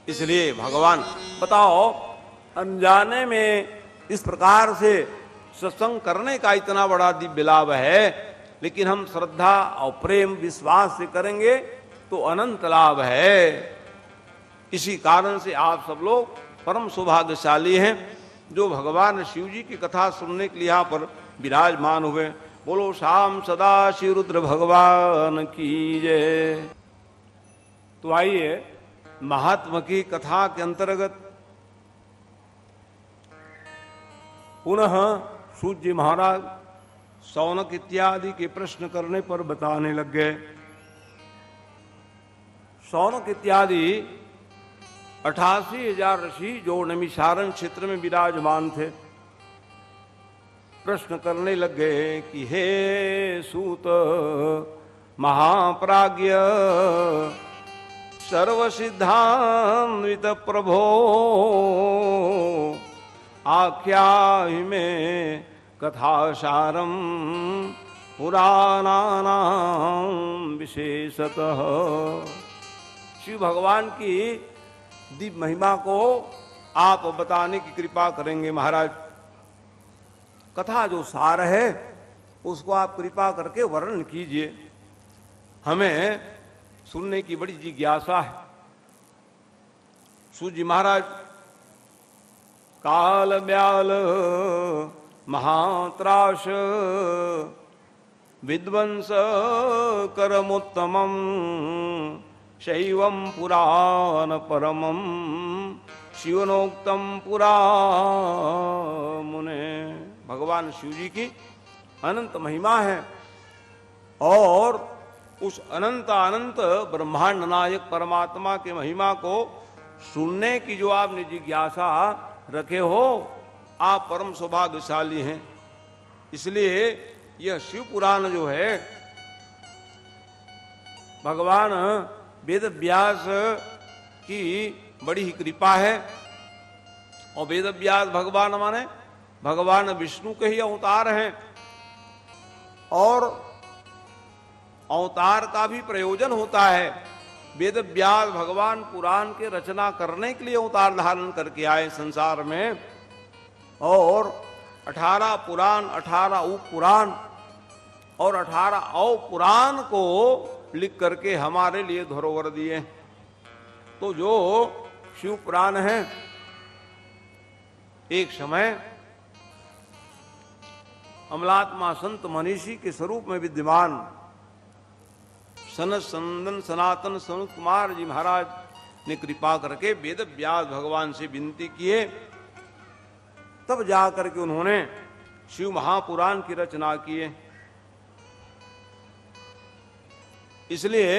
इसलिए भगवान बताओ अनजाने में इस प्रकार से सत्संग करने का इतना बड़ा दिव्य लाभ है, लेकिन हम श्रद्धा और प्रेम विश्वास से करेंगे तो अनंत लाभ है। इसी कारण से आप सब लोग परम सौभाग्यशाली हैं जो भगवान शिव जी की कथा सुनने के लिए यहाँ पर विराजमान हुए। बोलो श्याम सदा शिव रुद्र भगवान की जय। तो आइए महात्मा की कथा के अंतर्गत पुनः सूत जी महाराज शौनक इत्यादि के प्रश्न करने पर बताने लग गए। शौनक इत्यादि 88,000 ऋषि जो नैमिषारण्य क्षेत्र में विराजमान थे, प्रश्न करने लग गए कि हे सूत महाप्राज्ञ सर्वसिद्धान्वित प्रभो आख्याहि में कथासारम पुराणानां विशेषतः। शिव भगवान की दिव्य महिमा को आप बताने की कृपा करेंगे महाराज। कथा जो सार है उसको आप कृपा करके वर्णन कीजिए, हमें सुनने की बड़ी जिज्ञासा है। सूत जी महाराज काल ब्याल महात्राश विध्वंस करमुत्तमं शैवं पुराण परमं शिवनोक्तम पुरा मुने। भगवान शिव जी की अनंत महिमा है और उस अनंत ब्रह्मांड नायक परमात्मा के महिमा को सुनने की जो आपने जिज्ञासा रखे हो, आप परम सौभाग्यशाली हैं। इसलिए यह शिव पुराण जो है, भगवान वेद व्यास की बड़ी ही कृपा है। और वेद व्यास भगवान माने भगवान विष्णु के ही अवतार हैं, और अवतार का भी प्रयोजन होता है। वेद व्यास भगवान पुराण के रचना करने के लिए अवतार धारण करके आए संसार में, और 18 पुराण 18 उप पुराण और 18 अवपुराण को लिख करके हमारे लिए धरोहर दिए। तो जो शिव पुराण है, एक समय अमलात्मा संत मनीषी के स्वरूप में विद्यमान सनत सनंदन सनातन सनत कुमार जी महाराज ने कृपा करके वेद व्यास भगवान से विनती किए, तब जाकर के उन्होंने शिव महापुराण की रचना किए। इसलिए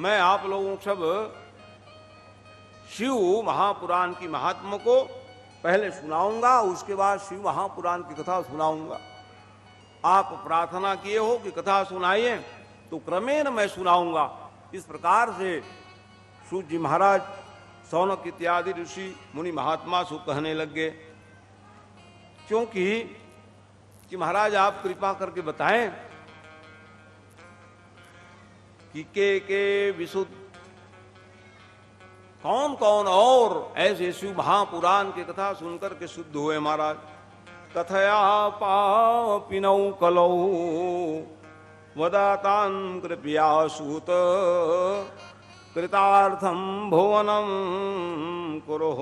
मैं आप लोगों को सब शिव महापुराण की महात्मा को पहले सुनाऊंगा, उसके बाद शिव महापुराण की कथा सुनाऊंगा। आप प्रार्थना किए हो कि कथा सुनाइए, तो क्रमेण मैं सुनाऊंगा। इस प्रकार से सूत जी महाराज सौनक इत्यादि ऋषि मुनि महात्मा से कहने लग गए, क्योंकि कि महाराज आप कृपा करके बताएं कि के विशुद्ध कौन कौन और ऐसे शिव महापुराण की कथा सुनकर के शुद्ध हुए महाराज। कथया पापिनौ कलौ वदातां कृपया सूत कृतार्थं भुवनं कुरुः।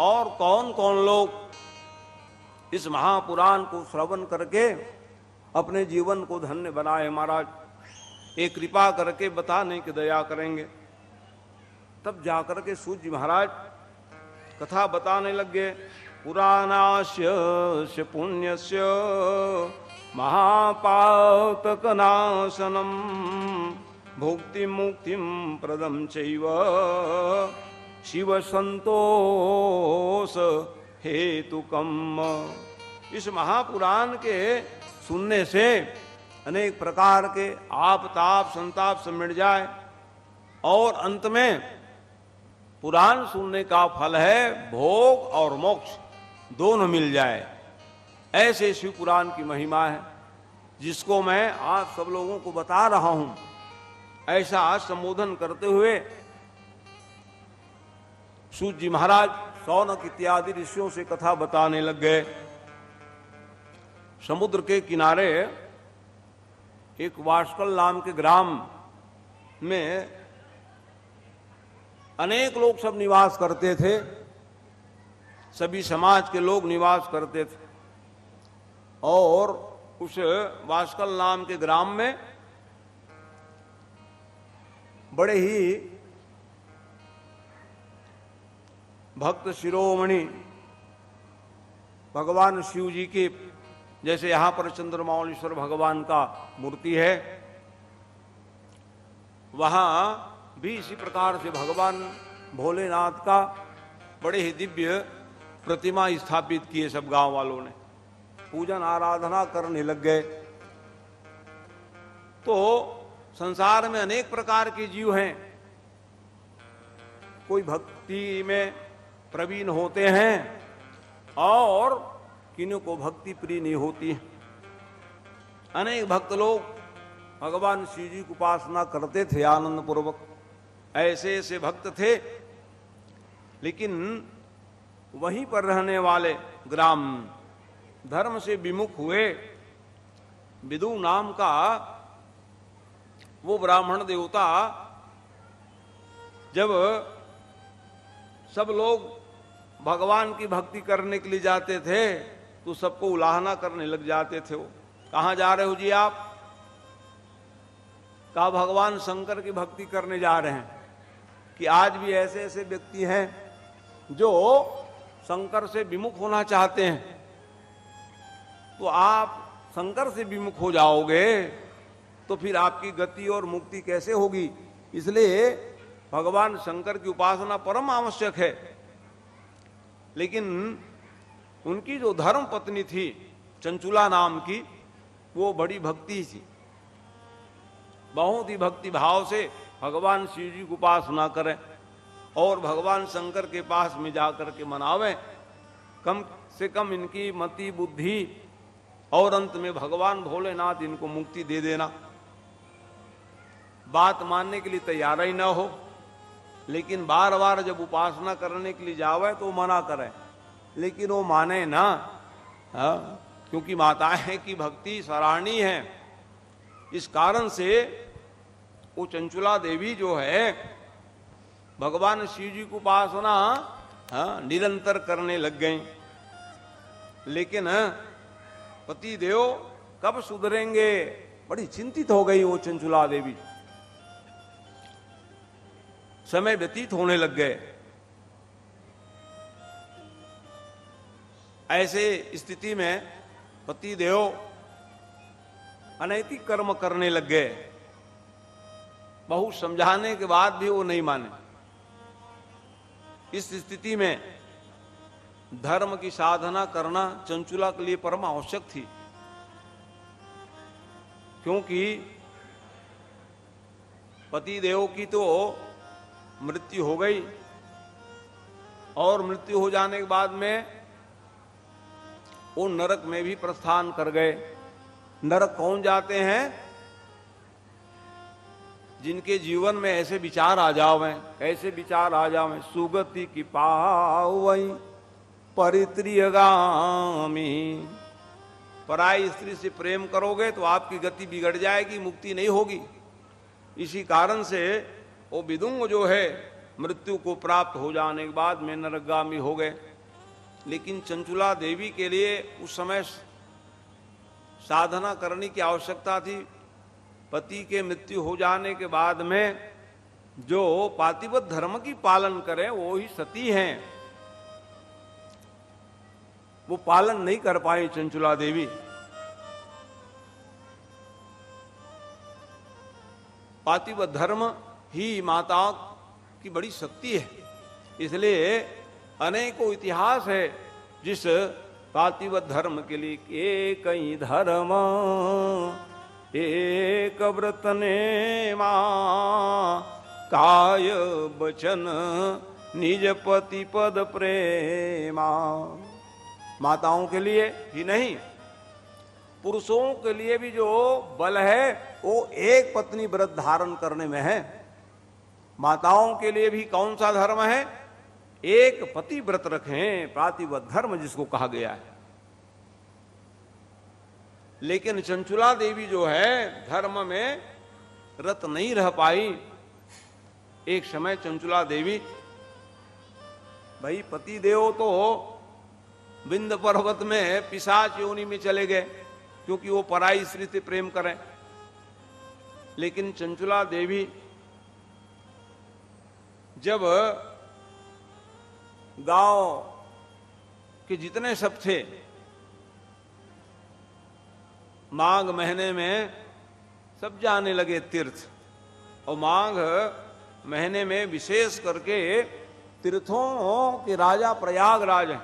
और कौन कौन लोग इस महापुराण को श्रवण करके अपने जीवन को धन्य बनाए महाराज, एक कृपा करके बताने की दया करेंगे। तब जाकर के सूत जी महाराज कथा बताने लग गए। पुराणास्य पुण्यस्य महापातकनाशनम भुक्ति मुक्तिम प्रदम चैव शिव संतोष हेतुकम। इस महापुराण के सुनने से अनेक प्रकार के आप ताप संताप सब मिट जाए, और अंत में पुराण सुनने का फल है भोग और मोक्ष दोनों मिल जाए। ऐसे शिव पुराण की महिमा है, जिसको मैं आप सब लोगों को बता रहा हूं। ऐसा संबोधन करते हुए सूत जी महाराज सौनक इत्यादि ऋषियों से कथा बताने लग गए। समुद्र के किनारे एक वास्कल नाम के ग्राम में अनेक लोग सब निवास करते थे, सभी समाज के लोग निवास करते थे। और उस वास्कल नाम के ग्राम में बड़े ही भक्त शिरोमणि भगवान शिव जी के, जैसे यहां पर चंद्रमौलीश्वर भगवान का मूर्ति है, वहां भी इसी प्रकार से भगवान भोलेनाथ का बड़े ही दिव्य प्रतिमा स्थापित किए। सब गांव वालों ने पूजन आराधना करने लग गए। तो संसार में अनेक प्रकार के जीव हैं, कोई भक्ति में प्रवीण होते हैं और किन्हीं को भक्ति प्रिय नहीं होती है। अनेक भक्त लोग भगवान शिव जी की उपासना करते थे आनंद पूर्वक, ऐसे ऐसे भक्त थे। लेकिन वहीं पर रहने वाले ग्राम धर्म से विमुख हुए। विदु नाम का वो ब्राह्मण देवता जब सब लोग भगवान की भक्ति करने के लिए जाते थे तो सबको उलाहना करने लग जाते थे। वो कहाँ जा रहे हो जी आप? कहा भगवान शंकर की भक्ति करने जा रहे हैं। कि आज भी ऐसे ऐसे व्यक्ति हैं जो शंकर से विमुख होना चाहते हैं। तो आप शंकर से विमुख हो जाओगे तो फिर आपकी गति और मुक्ति कैसे होगी? इसलिए भगवान शंकर की उपासना परम आवश्यक है। लेकिन उनकी जो धर्म पत्नी थी चंचुला नाम की, वो बड़ी भक्ति थी। बहुत ही भक्ति भाव से भगवान शिव जी की उपासना करें और भगवान शंकर के पास में जाकर के मनावें। कम से कम इनकी मति बुद्धि और अंत में भगवान भोलेनाथ इनको मुक्ति दे देना। बात मानने के लिए तैयार ही ना हो, लेकिन बार बार जब उपासना करने के लिए जावे तो मना करे, लेकिन वो माने ना। क्योंकि माताएं की भक्ति सराहनीय है। इस कारण से वो चंचुला देवी जो है भगवान शिव जी की उपासना निरंतर करने लग गई। लेकिन पति देव कब सुधरेंगे, बड़ी चिंतित हो गई वो चंचुला देवी। समय व्यतीत होने लग गए। ऐसे स्थिति में पति देव अनैतिक कर्म करने लग गए। बहुत समझाने के बाद भी वो नहीं माने। इस स्थिति में धर्म की साधना करना चंचुला के लिए परम आवश्यक थी। क्योंकि पति देव की तो मृत्यु हो गई और मृत्यु हो जाने के बाद में वो नरक में भी प्रस्थान कर गए। नरक कौन जाते हैं? जिनके जीवन में ऐसे विचार आ जावें। ऐसे विचार आ जावें, सुगति की पावई परित्रियगामी। पराई स्त्री से प्रेम करोगे तो आपकी गति बिगड़ जाएगी, मुक्ति नहीं होगी। इसी कारण से वो विदुंग जो है मृत्यु को प्राप्त हो जाने के बाद में नरकगामी हो गए। लेकिन चंचुला देवी के लिए उस समय साधना करने की आवश्यकता थी। पति के मृत्यु हो जाने के बाद में जो पातिव्रत धर्म की पालन करें वो ही सती हैं। वो पालन नहीं कर पाई चंचुला देवी। पातिव्रत धर्म ही माता की बड़ी शक्ति है। इसलिए अनेकों इतिहास है जिस पातिव्रत धर्म के लिए एक ही धर्म एक व्रत ने मां काय बचन निज पति पद प्रेमा। माताओं के लिए ही नहीं, पुरुषों के लिए भी जो बल है वो एक पत्नी व्रत धारण करने में है। माताओं के लिए भी कौन सा धर्म है? एक पति व्रत रखें, पातिव्रत धर्म जिसको कहा गया है। लेकिन चंचुला देवी जो है धर्म में रत नहीं रह पाई। एक समय चंचुला देवी, भाई पति देव तो विंध पर्वत में पिशाच योनि में चले गए क्योंकि वो पराई स्त्री से प्रेम करें। लेकिन चंचुला देवी जब गांव के जितने सब थे माघ महीने में सब जाने लगे तीर्थ। और माघ महीने में विशेष करके तीर्थों के राजा प्रयागराज हैं।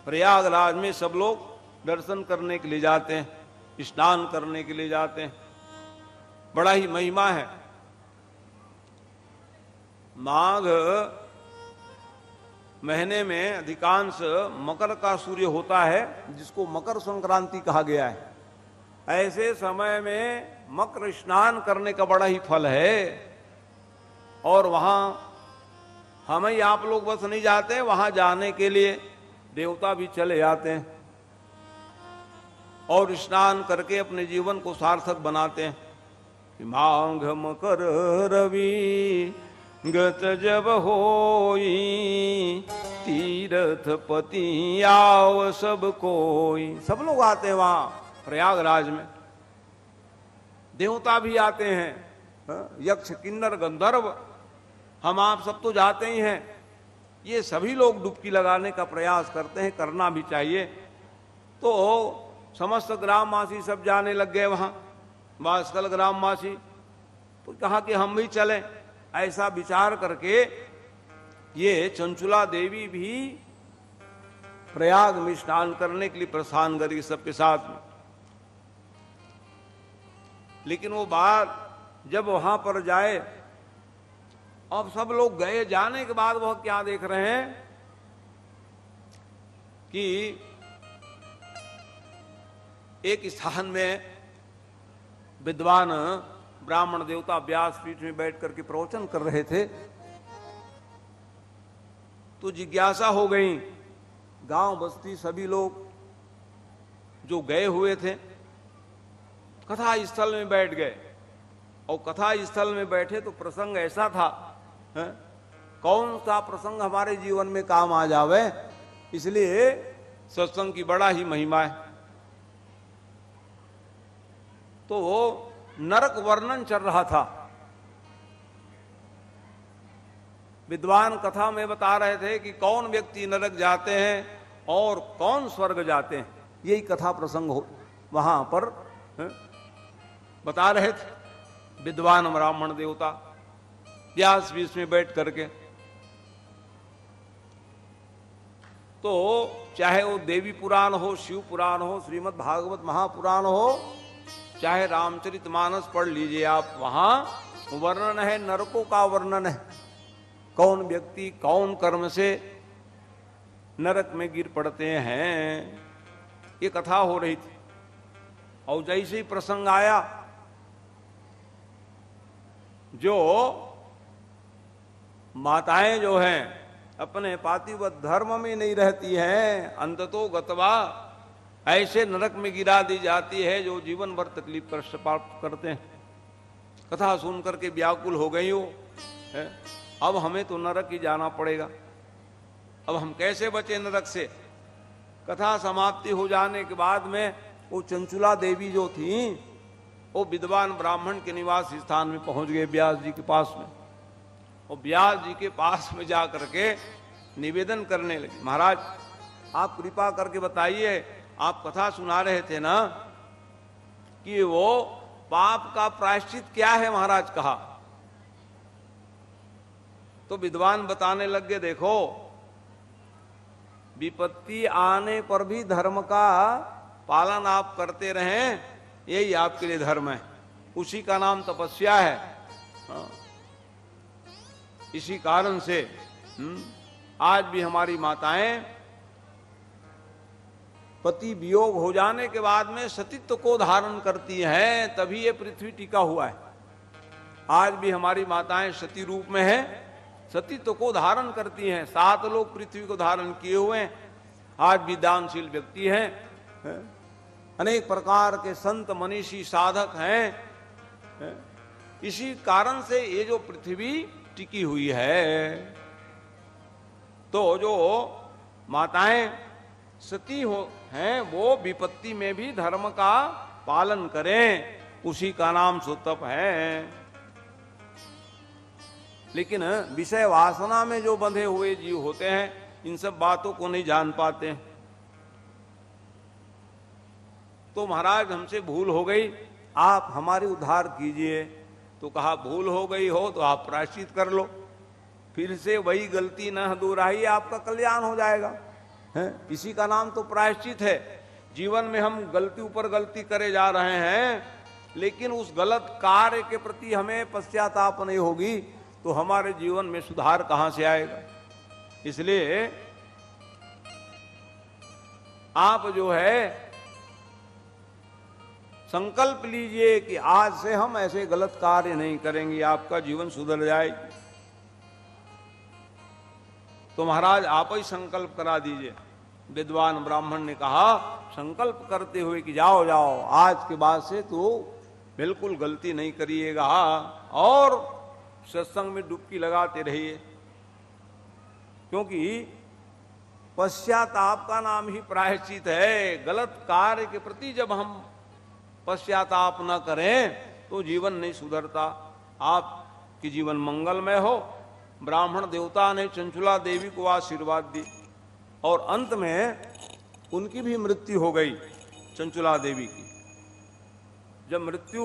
प्रयागराज में सब लोग दर्शन करने के लिए जाते हैं, स्नान करने के लिए जाते हैं। बड़ा ही महिमा है। माघ महीने में अधिकांश मकर का सूर्य होता है जिसको मकर संक्रांति कहा गया है। ऐसे समय में मकर स्नान करने का बड़ा ही फल है। और वहां हम ही आप लोग बस नहीं जाते, वहां जाने के लिए देवता भी चले जाते हैं। और स्नान करके अपने जीवन को सार्थक बनाते हैं। माघ मकर रवि गत जब होई, तीर्थ पति आव सब कोई। सब लोग आते हैं वहां प्रयागराज में, देवता भी आते हैं, यक्ष किन्नर गंधर्व, हम आप सब तो जाते ही हैं। ये सभी लोग डुबकी लगाने का प्रयास करते हैं, करना भी चाहिए। तो समस्त ग्रामवासी सब जाने लग गए वहां, बांसकल ग्रामवासी। तो कहा कि हम भी चलें। ऐसा विचार करके ये चंचुला देवी भी प्रयाग में स्नान करने के लिए प्रस्थान करी सबके साथ में। लेकिन वो बात जब वहां पर जाए, अब सब लोग गए, जाने के बाद वह क्या देख रहे हैं कि एक स्थान में विद्वान ब्राह्मण देवता व्यासपीठ में बैठ करके प्रवचन कर रहे थे। तो जिज्ञासा हो गई, गांव बस्ती सभी लोग जो गए हुए थे कथा स्थल में बैठ गए। और कथा स्थल में बैठे तो प्रसंग ऐसा था, कौन सा प्रसंग हमारे जीवन में काम आ जावे, इसलिए सत्संग की बड़ा ही महिमा है। तो वो नरक वर्णन चल रहा था। विद्वान कथा में बता रहे थे कि कौन व्यक्ति नरक जाते हैं और कौन स्वर्ग जाते हैं, यही कथा प्रसंग हो वहां पर बता रहे थे विद्वान ब्राह्मण देवता व्यास बीच में बैठ करके। तो चाहे वो देवी पुराण हो, शिव पुराण हो, श्रीमद् भागवत महापुराण हो, चाहे रामचरितमानस पढ़ लीजिए आप, वहां वर्णन है, नरकों का वर्णन है। कौन व्यक्ति कौन कर्म से नरक में गिर पड़ते हैं, ये कथा हो रही थी। और जैसे ही प्रसंग आया, जो माताएं जो हैं अपने पातिव्रत धर्म में नहीं रहती हैं, अंततो गतवा ऐसे नरक में गिरा दी जाती है जो जीवन भर तकलीफ कष्ट प्राप्त करते हैं। कथा सुन करके व्याकुल हो गई हो, अब हमें तो नरक ही जाना पड़ेगा, अब हम कैसे बचे नरक से। कथा समाप्ति हो जाने के बाद में वो चंचुला देवी जो थी, वो विद्वान ब्राह्मण के निवास स्थान में पहुंच गए, व्यास जी के पास में। और व्यास जी के पास में जा करके निवेदन करने लगे, महाराज आप कृपा करके बताइए, आप कथा सुना रहे थे ना कि वो पाप का प्रायश्चित क्या है महाराज, कहा। तो विद्वान बताने लग गए, देखो विपत्ति आने पर भी धर्म का पालन आप करते रहें, यही आपके लिए धर्म है, उसी का नाम तपस्या है। इसी कारण से आज भी हमारी माताएं पति वियोग हो जाने के बाद में सतीत्व को धारण करती हैं, तभी ये पृथ्वी टिका हुआ है। आज भी हमारी माताएं सती रूप में हैं, सतीत्व को धारण करती हैं। 7 लोग पृथ्वी को धारण किए हुए हैं, आज भी दानशील व्यक्ति हैं, अनेक प्रकार के संत मनीषी साधक हैं। इसी कारण से ये जो पृथ्वी टिकी हुई है। तो जो माताएं सती हो हैं, वो विपत्ति में भी धर्म का पालन करें, उसी का नाम सुतप है। लेकिन विषय वासना में जो बंधे हुए जीव होते हैं, इन सब बातों को नहीं जान पाते। तो महाराज हमसे भूल हो गई, आप हमारी उद्धार कीजिए। तो कहा भूल हो गई हो तो आप प्रायश्चित कर लो, फिर से वही गलती न दोहराइए, आपका कल्याण हो जाएगा। है? इसी का नाम तो प्रायश्चित है। जीवन में हम गलती ऊपर गलती करे जा रहे हैं, लेकिन उस गलत कार्य के प्रति हमें पश्चाताप नहीं होगी तो हमारे जीवन में सुधार कहां से आएगा। इसलिए आप जो है संकल्प लीजिए कि आज से हम ऐसे गलत कार्य नहीं करेंगे, आपका जीवन सुधर जाएगा। तो महाराज आप ही संकल्प करा दीजिए। विद्वान ब्राह्मण ने कहा संकल्प करते हुए कि जाओ जाओ, आज के बाद से तो बिल्कुल गलती नहीं करिएगा और सत्संग में डुबकी लगाते रहिए, क्योंकि पश्चाताप का नाम ही प्रायश्चित है। गलत कार्य के प्रति जब हम पश्चाताप न करें तो जीवन नहीं सुधरता। आपकी जीवन मंगलमय हो। ब्राह्मण देवता ने चंचुला देवी को आशीर्वाद दी और अंत में उनकी भी मृत्यु हो गई, चंचुला देवी की। जब मृत्यु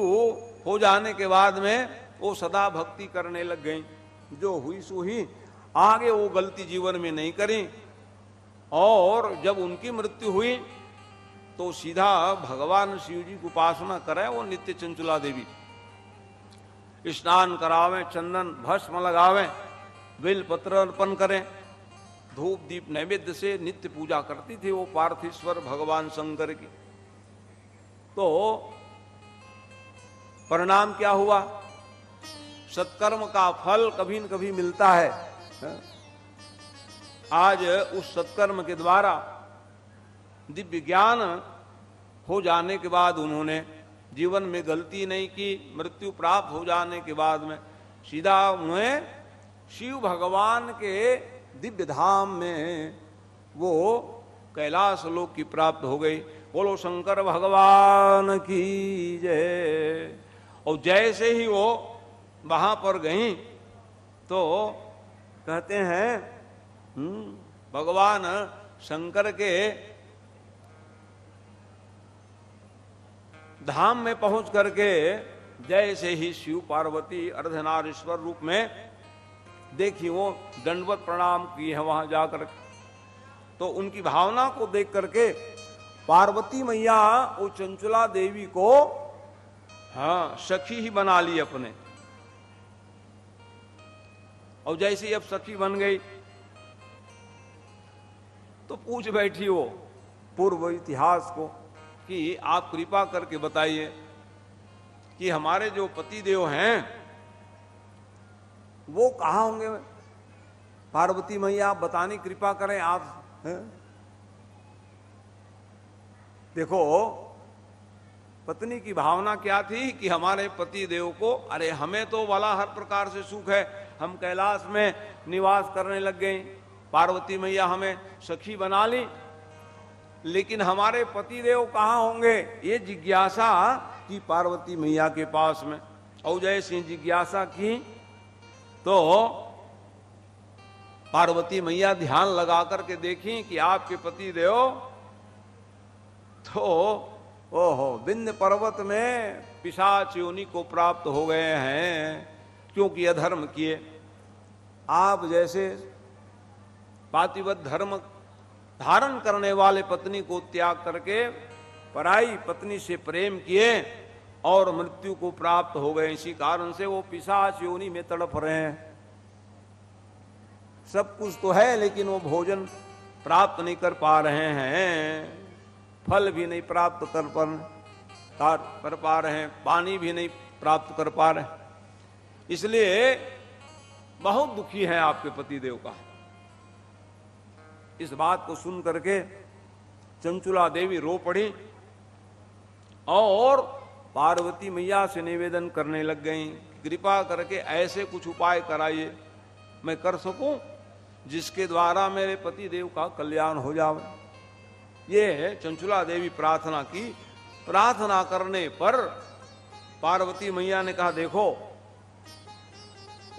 हो जाने के बाद में वो सदा भक्ति करने लग गई, जो हुई सो ही, आगे वो गलती जीवन में नहीं करी। और जब उनकी मृत्यु हुई तो सीधा भगवान शिव जी की उपासना करे वो नित्य चंचुला देवी। स्नान करावें, चंदन भस्म लगावें, बेल पत्र अर्पण करें, धूप दीप नैवेद्य से नित्य पूजा करती थी वो पार्थेश्वर भगवान शंकर की। तो परिणाम क्या हुआ? सत्कर्म का फल कभी न कभी मिलता है। आज उस सत्कर्म के द्वारा दिव्य ज्ञान हो जाने के बाद उन्होंने जीवन में गलती नहीं की। मृत्यु प्राप्त हो जाने के बाद में सीधा उन्हें शिव भगवान के दिव्य धाम में वो कैलाश लोक की प्राप्त हो गई। बोलो शंकर भगवान की जय। और जैसे ही वो वहां पर गई तो कहते हैं भगवान शंकर के धाम में पहुंच करके जैसे ही शिव पार्वती अर्धनारीश्वर रूप में देखी, वो दंडवत प्रणाम किए हैं वहां जाकर। तो उनकी भावना को देख करके पार्वती मैया वो चंचुला देवी को सखी ही बना ली अपने। और जैसे ही अब सखी बन गई तो पूछ बैठी वो पूर्व इतिहास को कि आप कृपा करके बताइए कि हमारे जो पति देव हैं वो कहाँ होंगे। पार्वती मैया आप बताने कृपा करें आप हैं? देखो पत्नी की भावना क्या थी कि हमारे पति देव को, अरे हमें तो वाला हर प्रकार से सुख है, हम कैलाश में निवास करने लग गए, पार्वती मैया हमें सखी बना ली, लेकिन हमारे पति देव कहाँ होंगे, ये जिज्ञासा की पार्वती मैया के पास में। और जैसे जिज्ञासा की तो पार्वती मैया ध्यान लगा करके देखी कि आपके पति देव तो ओहो विंध्य पर्वत में पिशाच योनि को प्राप्त हो गए हैं, क्योंकि अधर्म किए। आप जैसे पातिव्रत धर्म धारण करने वाले पत्नी को त्याग करके पराई पत्नी से प्रेम किए और मृत्यु को प्राप्त हो गए। इसी कारण से वो पिशाच योनि में तड़प रहे हैं। सब कुछ तो है लेकिन वो भोजन प्राप्त नहीं कर पा रहे हैं, फल भी नहीं प्राप्त कर पा रहे हैं, पानी भी नहीं प्राप्त कर पा रहे हैं। इसलिए बहुत दुखी है आपके पति देव का। इस बात को सुन करके चंचुला देवी रो पड़ी और पार्वती मैया से निवेदन करने लग गई, कृपा करके ऐसे कुछ उपाय कराइए मैं कर सकूं जिसके द्वारा मेरे पति देव का कल्याण हो जाए। ये चंचुला देवी प्रार्थना की। प्रार्थना करने पर पार्वती मैया ने कहा देखो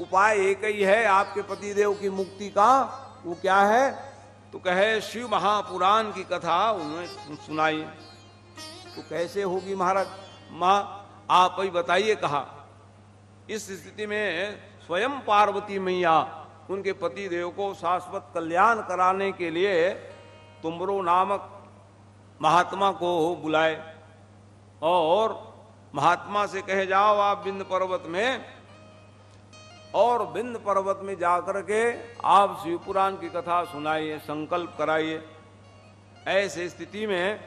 उपाय एक ही है आपके पति देव की मुक्ति का, वो क्या है? तो कहे शिव महापुराण की कथा उन्होंने सुनाई। तो कैसे होगी महाराज? मां आप ही बताइए। कहा इस स्थिति में स्वयं पार्वती मैया उनके पति देव को शाश्वत कल्याण कराने के लिए तुमरो नामक महात्मा को बुलाए और महात्मा से कहे जाओ आप विंध्य पर्वत में, और विंध्य पर्वत में जाकर के आप शिव पुराण की कथा सुनाइए, संकल्प कराइए। ऐसे स्थिति में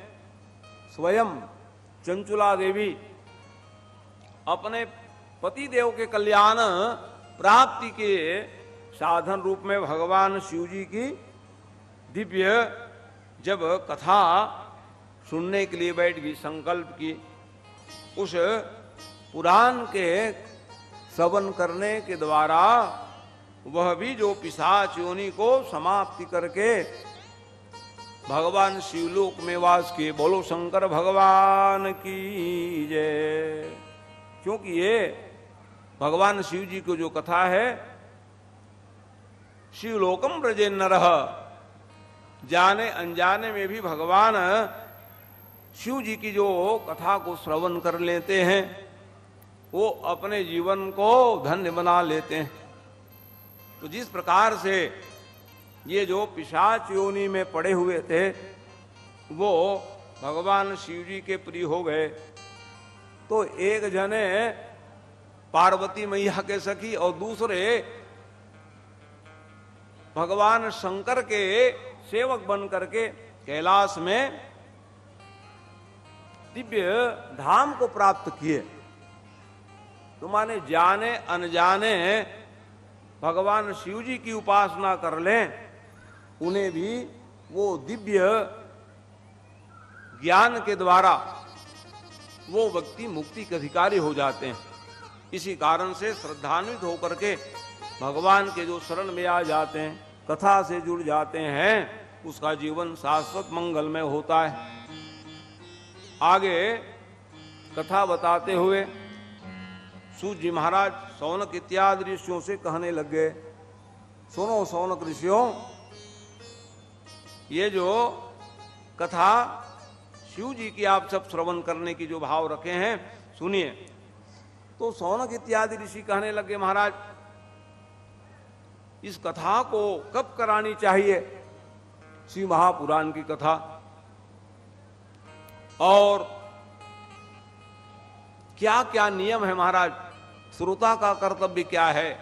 स्वयं चंचुला देवी अपने पति देव के कल्याण प्राप्ति के साधन रूप में भगवान शिव जी की दिव्य जब कथा सुनने के लिए बैठ गई, संकल्प की, उस पुराण के श्रवण करने के द्वारा वह भी जो पिशाच योनि को समाप्ति करके भगवान शिवलोक में वास किए। बोलो शंकर भगवान की जय। क्योंकि ये भगवान शिव जी को जो कथा है, शिवलोकम ब्रजे नरः, जाने अनजाने में भी भगवान शिव जी की जो कथा को श्रवण कर लेते हैं, वो अपने जीवन को धन्य बना लेते हैं। तो जिस प्रकार से ये जो पिशाच योनि में पड़े हुए थे, वो भगवान शिव जी के प्रिय हो गए। तो एक जने पार्वती मैया के सखी और दूसरे भगवान शंकर के सेवक बन करके कैलाश में दिव्य धाम को प्राप्त किए। तो माने जाने अनजाने भगवान शिव जी की उपासना कर लें, उन्हें भी वो दिव्य ज्ञान के द्वारा वो व्यक्ति मुक्ति के अधिकारी हो जाते हैं। इसी कारण से श्रद्धान्वित होकर के भगवान के जो शरण में आ जाते हैं, कथा से जुड़ जाते हैं, उसका जीवन शाश्वत मंगलमय होता है। आगे कथा बताते हुए सूत जी महाराज सौनक इत्यादि ऋषियों से कहने लग गए, सुनो सौनक ऋषियों, ये जो कथा शिव जी की आप सब श्रवण करने की जो भाव रखे हैं, सुनिए। तो सौनक इत्यादि ऋषि कहने लगे, महाराज इस कथा को कब करानी चाहिए, शिव महापुराण की कथा, और क्या क्या नियम है महाराज, श्रोता का कर्तव्य क्या है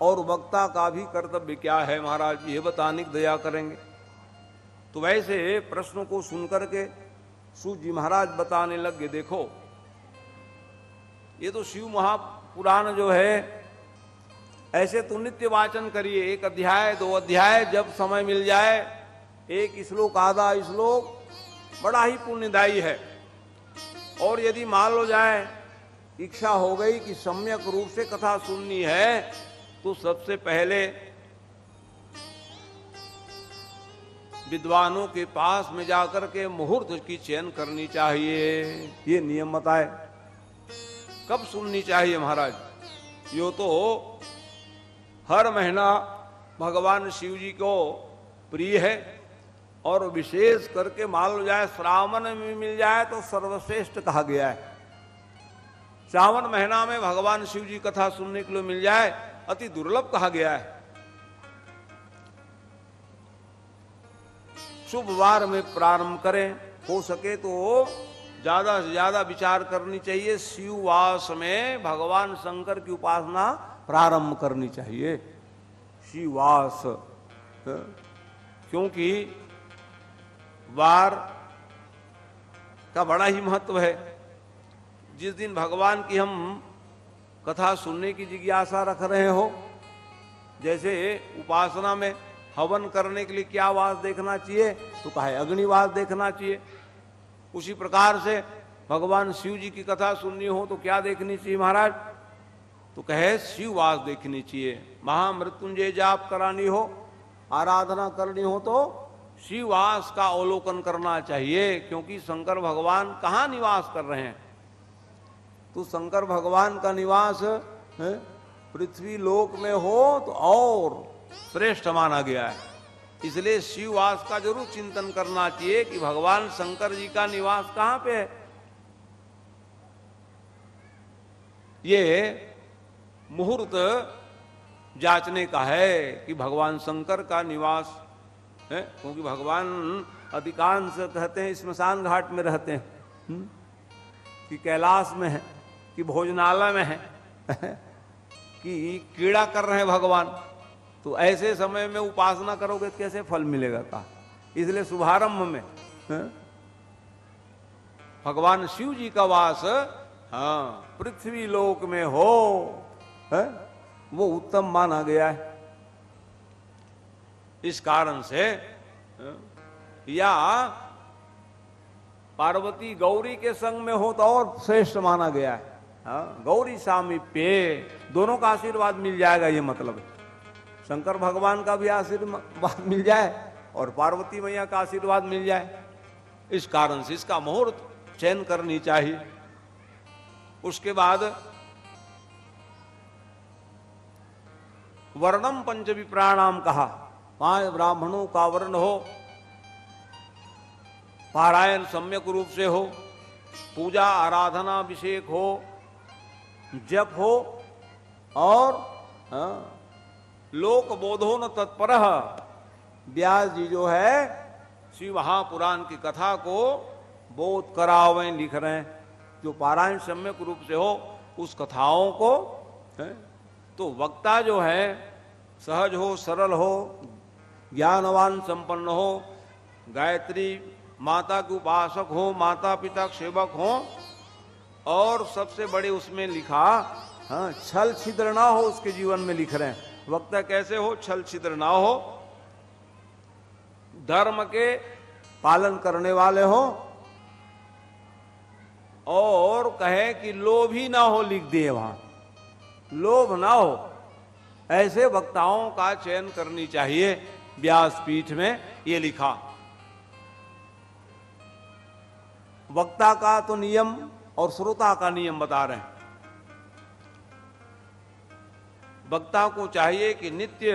और वक्ता का भी कर्तव्य क्या है महाराज, ये बताने की दया करेंगे। तो वैसे प्रश्नों को सुनकर के सूत जी महाराज बताने लगे, देखो ये तो शिव महापुराण जो है, ऐसे तो नित्य वाचन करिए, एक अध्याय 2 अध्याय जब समय मिल जाए, एक श्लोक आधा श्लोक बड़ा ही पुण्यदायी है। और यदि मान लो जाए इच्छा हो गई कि सम्यक रूप से कथा सुननी है, तो सबसे पहले विद्वानों के पास में जाकर के मुहूर्त की चयन करनी चाहिए। ये नियम बताए कब सुननी चाहिए महाराज। यो तो हर महीना भगवान शिव जी को प्रिय है, और विशेष करके मान लो जाए श्रावण में मिल जाए तो सर्वश्रेष्ठ कहा गया है। श्रावण महीना में भगवान शिव जी कथा सुनने के लिए मिल जाए, अति दुर्लभ कहा गया है। शुभ वार में प्रारंभ करें, हो सके तो ज्यादा से ज्यादा विचार करनी चाहिए, शिववास में भगवान शंकर की उपासना प्रारंभ करनी चाहिए। शिववास, क्योंकि वार का बड़ा ही महत्व है। जिस दिन भगवान की हम कथा सुनने की जिज्ञासा रख रहे हो, जैसे उपासना में हवन करने के लिए क्या वास देखना चाहिए, तो कहा अग्निवास देखना चाहिए। उसी प्रकार से भगवान शिव जी की कथा सुननी हो तो क्या देखनी चाहिए महाराज, तो कहे शिववास देखनी चाहिए। महामृत्युंजय जाप करानी हो, आराधना करनी हो तो शिववास का अवलोकन करना चाहिए। क्योंकि शंकर भगवान कहाँ निवास कर रहे हैं, तो शंकर भगवान का निवास पृथ्वी लोक में हो तो और श्रेष्ठ माना गया है। इसलिए शिववास का जरूर चिंतन करना चाहिए कि भगवान शंकर जी का निवास कहाँ पे है। ये मुहूर्त जांचने का है कि भगवान शंकर का निवास है, क्योंकि भगवान अधिकांश कहते हैं स्मशान घाट में रहते हैं, कि कैलाश में है, कि भोजनालय में है, कि कीड़ा कर रहे हैं भगवान। तो ऐसे समय में उपासना करोगे तो कैसे फल मिलेगा का। इसलिए शुभारंभ में भगवान शिव जी का वास पृथ्वी लोक में हो, वो उत्तम माना गया है। इस कारण से या पार्वती गौरी के संग में हो तो और श्रेष्ठ माना गया है। गौरी सामीप्य, दोनों का आशीर्वाद मिल जाएगा, ये मतलब है। शंकर भगवान का भी आशीर्वाद मिल जाए और पार्वती मैया का आशीर्वाद मिल जाए। इस कारण से इसका मुहूर्त चयन करनी चाहिए। उसके बाद वर्णम पंच विप्राणाम कहा, 5 ब्राह्मणों का वर्ण हो, पारायण सम्यक रूप से हो, पूजा आराधना अभिषेक हो, जप हो, और लोक बोधो न तत्पर। व्यास जी जो है शिव महापुराण की कथा को बोध करावें, लिख रहे हैं। जो पारायण सम्यक रूप से हो उस कथाओं को है? तो वक्ता जो है सहज हो, सरल हो, ज्ञानवान संपन्न हो, गायत्री माता के उपासक हो, माता पिता के सेवक हो, और सबसे बड़े उसमें लिखा छल छिद्र ना हो उसके जीवन में, लिख रहे हैं। वक्ता कैसे हो? छल छिद्र ना हो, धर्म के पालन करने वाले हो, और कहे कि लोभी ना हो, लिख दिए वहां, लोभ ना हो। ऐसे वक्ताओं का चयन करनी चाहिए। व्यासपीठ में ये लिखा। वक्ता का तो नियम और श्रोता का नियम बता रहे हैं। वक्ता को चाहिए कि नित्य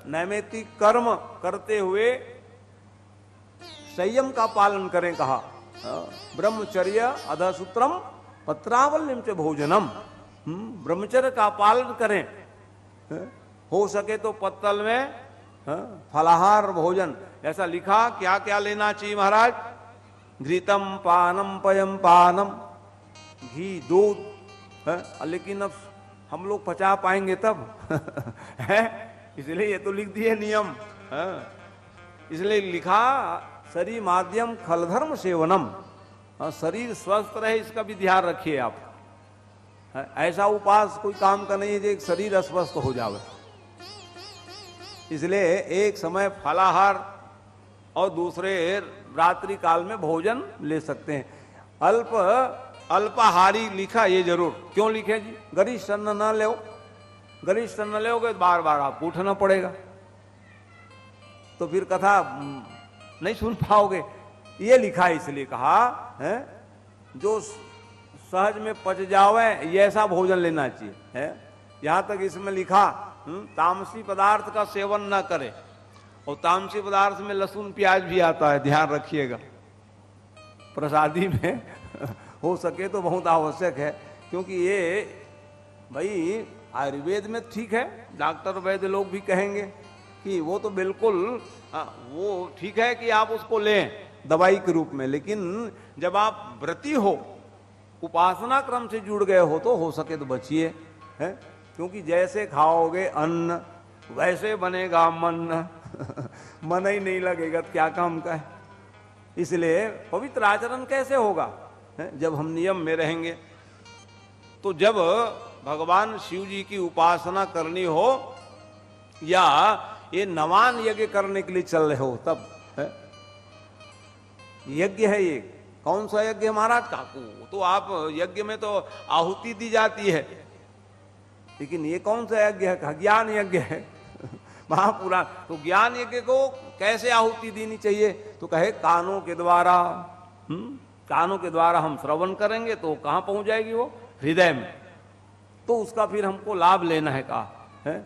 नैमित्तिक कर्म करते हुए संयम का पालन करें, कहा। ब्रह्मचर्य अधसूत्रम पत्रावल्यम च भोजनम। ब्रह्मचर्य का पालन करें, हो सके तो पत्तल में फलाहार भोजन। ऐसा लिखा। क्या क्या लेना चाहिए महाराज? घृतम पानम पयम पानम, घी दूध। लेकिन अब हम लोग पचा पाएंगे तब है, इसलिए ये तो लिख दिए नियम। इसलिए लिखा शरीर माध्यम खलधर्म सेवनम। शरीर स्वस्थ रहे इसका भी ध्यान रखिए आप। ऐसा उपास कोई काम का नहीं है जो शरीर अस्वस्थ हो जावे। इसलिए एक समय फलाहार और दूसरे रात्रि काल में भोजन ले सकते हैं। अल्पाहारी लिखा, ये जरूर। क्यों लिखे जी? गरिष्ठ अन्न न लो, गरिष्ठ अन्न लोगे तो बार बार आपको उठना पड़ेगा, तो फिर कथा नहीं सुन पाओगे। ये लिखा इसलिए कहा है जो सहज में पच जावे ये ऐसा भोजन लेना चाहिए है। यहां तक इसमें लिखा तामसी पदार्थ का सेवन ना करे। और तामसी पदार्थ में लहसुन प्याज भी आता है, ध्यान रखिएगा। प्रसादी में हो सके तो बहुत आवश्यक है, क्योंकि ये भाई आयुर्वेद में ठीक है, डॉक्टर वैद्य लोग भी कहेंगे कि वो तो बिल्कुल वो ठीक है कि आप उसको लें दवाई के रूप में, लेकिन जब आप व्रती हो, उपासना क्रम से जुड़ गए हो सके तो बचिए, है। क्योंकि जैसे खाओगे अन्न वैसे बनेगा मन। मन ही नहीं लगेगा तो क्या काम का है। इसलिए पवित्र आचरण कैसे होगा है? जब हम नियम में रहेंगे। तो जब भगवान शिव जी की उपासना करनी हो या ये नवान यज्ञ करने के लिए चल रहे हो तब है? यज्ञ है ये। कौन सा यज्ञ महाराज? काकू तो आप यज्ञ में तो आहुति दी जाती है, लेकिन ये कौन सा यज्ञ है? ज्ञान यज्ञ है महापुराण। तो ज्ञान यज्ञ को कैसे आहुति देनी चाहिए? तो कहे कानों के द्वारा। कानों के द्वारा हम श्रवण करेंगे तो कहां पहुंच जाएगी वो? हृदय में। तो उसका फिर हमको लाभ लेना है, कहा है।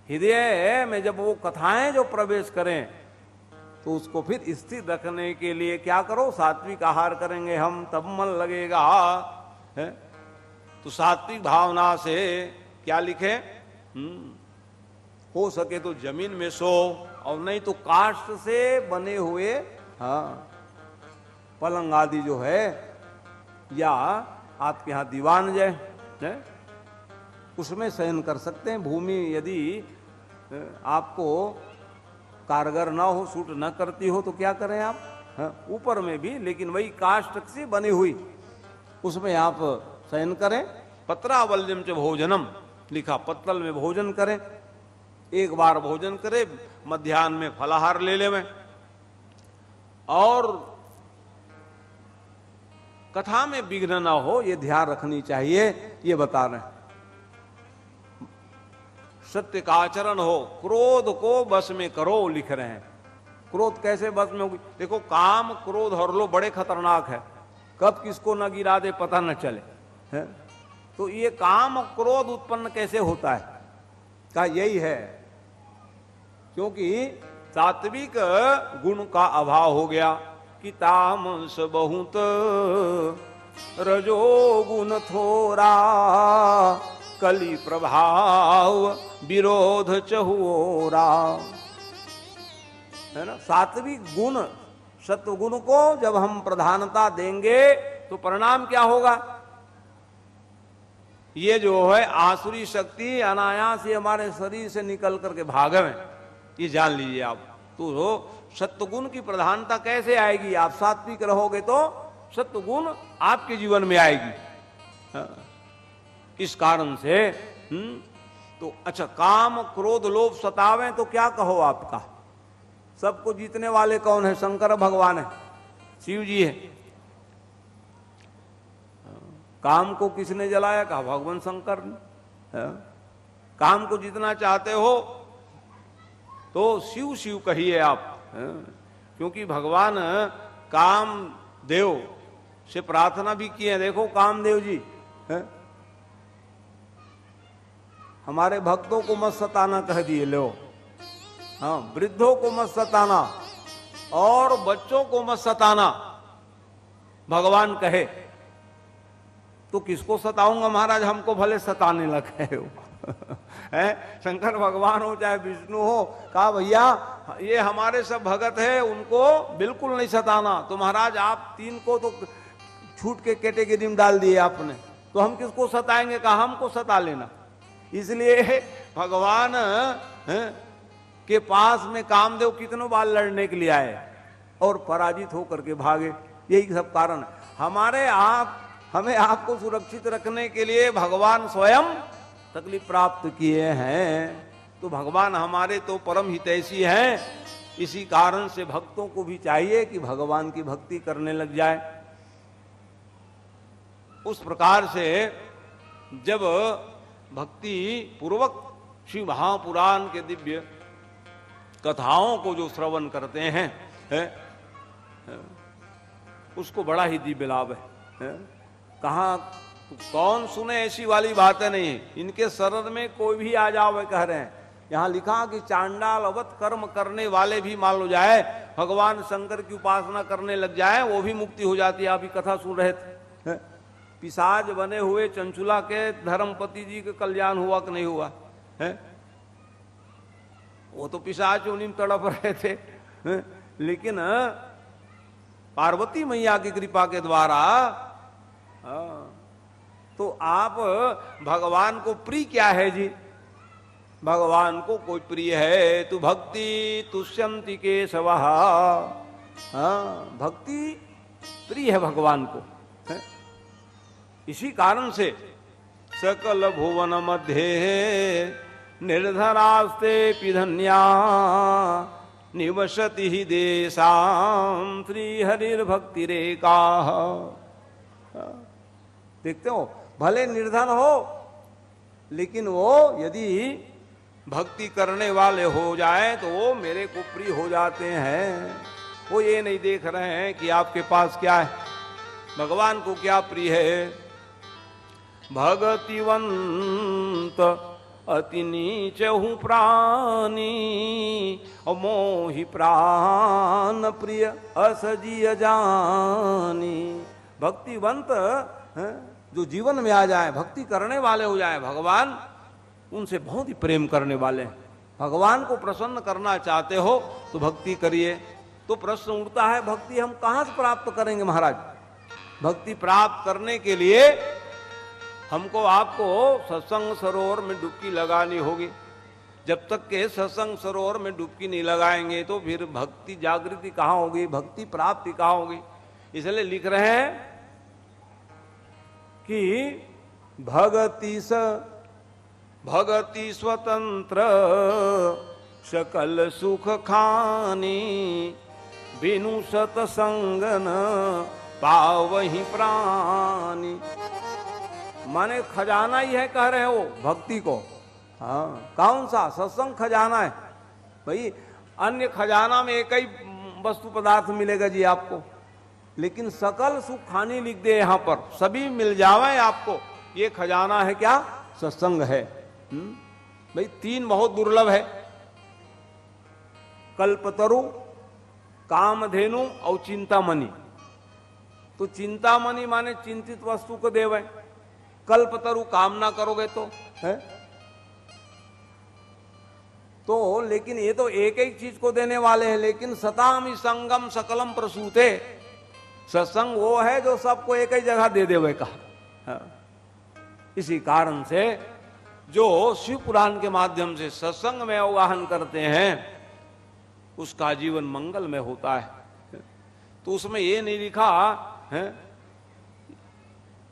हृदय में जब वो कथाएं जो प्रवेश करें तो उसको फिर स्थिर रखने के लिए क्या करो? सात्विक आहार करेंगे हम, तब मन लगेगा है। तो सात्विक भावना से क्या लिखे? हो सके तो जमीन में सो, और नहीं तो काष्ठ से बने हुए पलंग आदि जो है, या आपके यहाँ दीवान जय है, उसमें शयन कर सकते हैं। भूमि यदि आपको कारगर ना हो, सूट न करती हो, तो क्या करें आप? ऊपर में भी, लेकिन वही काष्ठ से बनी हुई, उसमें आप शयन करें। पत्रावल्यम च भोजनम लिखा। पत्तल में भोजन करें, एक बार भोजन करें, मध्याह्न में फलाहार ले लेवें, और कथा में विघ्न ना हो, ये ध्यान रखनी चाहिए, ये बता रहे हैं। सत्य का आचरण हो, क्रोध को बस में करो, लिख रहे हैं। क्रोध कैसे बस में होगी? देखो, काम क्रोध और लोभ बड़े खतरनाक है, कब किसको न गिरा दे पता न चले है? तो ये काम क्रोध उत्पन्न कैसे होता है? का यही है, क्योंकि सात्विक गुण का अभाव हो गया कि तामस बहुत रजोगुण थोरा, कली प्रभाव विरोध चहुओरा, है ना। सात्विक गुण, सत्व गुण को जब हम प्रधानता देंगे तो परिणाम क्या होगा? ये जो है आसुरी शक्ति अनायास ही हमारे शरीर से निकल करके भागे में, ये जान लीजिए आप। तो सत्वगुण की प्रधानता कैसे आएगी? आप सात्विक रहोगे तो सत्वगुण आपके जीवन में आएगी। किस कारण से? तो अच्छा, काम क्रोध लोभ सतावे तो क्या कहो आपका? सबको जीतने वाले कौन है? शंकर भगवान है, शिव जी है। काम को किसने जलाया? कहा भगवान शंकर ने। काम को जीतना चाहते हो तो शिव शिव कहिए आप, क्योंकि भगवान कामदेव से प्रार्थना भी की है। देखो कामदेव जी, हमारे भक्तों को मत सताना कह दिए, लो। हाँ, वृद्धों को मत सताना और बच्चों को मत सताना, भगवान कहे। तो किसको सताऊंगा महाराज? हमको भले सताने लगे हो है, शंकर भगवान हो चाहे विष्णु हो। कहा भैया ये हमारे सब भगत है, उनको बिल्कुल नहीं सताना। तो महाराज आप तीन को तो छूट के कैटेगरी में डाल दिए आपने, तो हम किसको सताएंगे? कहा हमको सता लेना। इसलिए भगवान के पास में कामदेव कितनों बार लड़ने के लिए आए और पराजित होकर के भागे। यही सब कारण है। हमें आपको सुरक्षित रखने के लिए भगवान स्वयं तकलीफ प्राप्त किए हैं। तो भगवान हमारे तो परम हितैषी हैं। इसी कारण से भक्तों को भी चाहिए कि भगवान की भक्ति करने लग जाए। उस प्रकार से जब भक्ति पूर्वक श्री महापुराण के दिव्य कथाओं को जो श्रवण करते हैं उसको बड़ा ही दिव्य लाभ है। कहाँ कौन सुने ऐसी वाली बातें नहीं है। इनके शरण में कोई भी आ जाओ कह रहे हैं। यहाँ लिखा कि चांडाल अवत कर्म करने वाले भी मान लो जाए, भगवान शंकर की उपासना करने लग जाए, वो भी मुक्ति हो जाती है। अभी कथा सुन रहे थे, पिशाच बने हुए चंचुला के धर्मपति जी का कल्याण हुआ कि नहीं हुआ है? वो तो पिशाच उन्हीं में तड़प रहे थे, लेकिन पार्वती मैया की कृपा के द्वारा तो आप भगवान को प्रिय क्या है जी? भगवान को कोई प्रिय है तो भक्ति तुष्यंति केशवः। भक्ति प्रिय है भगवान को है? इसी कारण से सकल भुवन मध्य निर्धरास्ते पिधन्या निवसति ही देशां श्री हरिर्भक्ति रेखा। देखते हो, भले निर्धन हो लेकिन वो यदि भक्ति करने वाले हो जाए तो वो मेरे को प्रिय हो जाते हैं। वो ये नहीं देख रहे हैं कि आपके पास क्या है, भगवान को क्या प्रिय है। भगतिवंत अति नीचहु प्राणी मोहि प्राण प्रिय असजिय जानी। भक्तिवंत जो जीवन में आ जाए, भक्ति करने वाले हो जाए, भगवान उनसे बहुत ही प्रेम करने वाले हैं। भगवान को प्रसन्न करना चाहते हो तो भक्ति करिए। तो प्रश्न उठता है, भक्ति हम कहाँ से प्राप्त करेंगे महाराज? भक्ति प्राप्त करने के लिए हमको आपको सत्संग सरोवर में डुबकी लगानी होगी। जब तक के सत्संग सरोवर में डुबकी नहीं लगाएंगे तो फिर भक्ति जागृति कहाँ होगी, भक्ति प्राप्ति कहाँ होगी? इसलिए लिख रहे हैं कि भगति स्वतंत्र सकल सुख खानी बिनु सतसंग न पावहि प्राणी। माने खजाना ही है कह रहे हो भक्ति को। हाँ, कौन सा? सत्संग खजाना है भाई। अन्य खजाना में एक ही वस्तु पदार्थ मिलेगा जी आपको, लेकिन सकल सुख खानी लिख दे यहां पर, सभी मिल जावे आपको। ये खजाना है क्या? सत्संग है। भाई तीन बहुत दुर्लभ है, कल्पतरु, कामधेनु और चिंतामणि। तो चिंतामणि माने चिंतित वस्तु को देवे, कल्पतरु कामना करोगे तो है तो। लेकिन ये तो एक एक चीज को देने वाले हैं। लेकिन सतामि संगम सकलम प्रसूते, सत्संग वो है जो सबको एक ही जगह दे देवे कहा। इसी कारण से जो शिव पुराण के माध्यम से सत्संग में आवाहन करते हैं उसका जीवन मंगल में होता है। तो उसमें ये नहीं लिखा है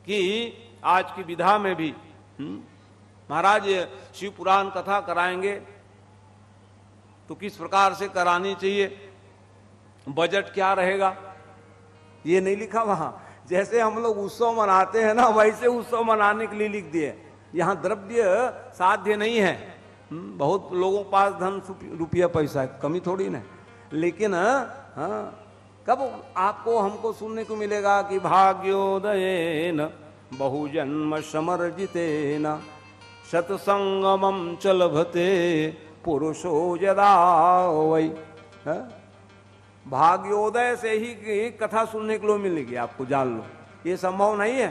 कि आज की विधा में भी महाराज शिव पुराण कथा कराएंगे तो किस प्रकार से करानी चाहिए, बजट क्या रहेगा, ये नहीं लिखा वहां। जैसे हम लोग उत्सव मनाते हैं ना, वैसे उत्सव मनाने के लिए लिख दिए। यहां द्रव्य साध्य नहीं है। बहुत लोगों के पास धन रुपया पैसा है, कमी थोड़ी ना। लेकिन हाँ, कब आपको हमको सुनने को मिलेगा कि भाग्योदयेन बहुजन्म समर्जितेन सत्संगमं च लभते पुरुषो यदा वै। भाग्योदय से ही कथा सुनने के लिए मिलेगी आपको, जान लो। ये संभव नहीं है।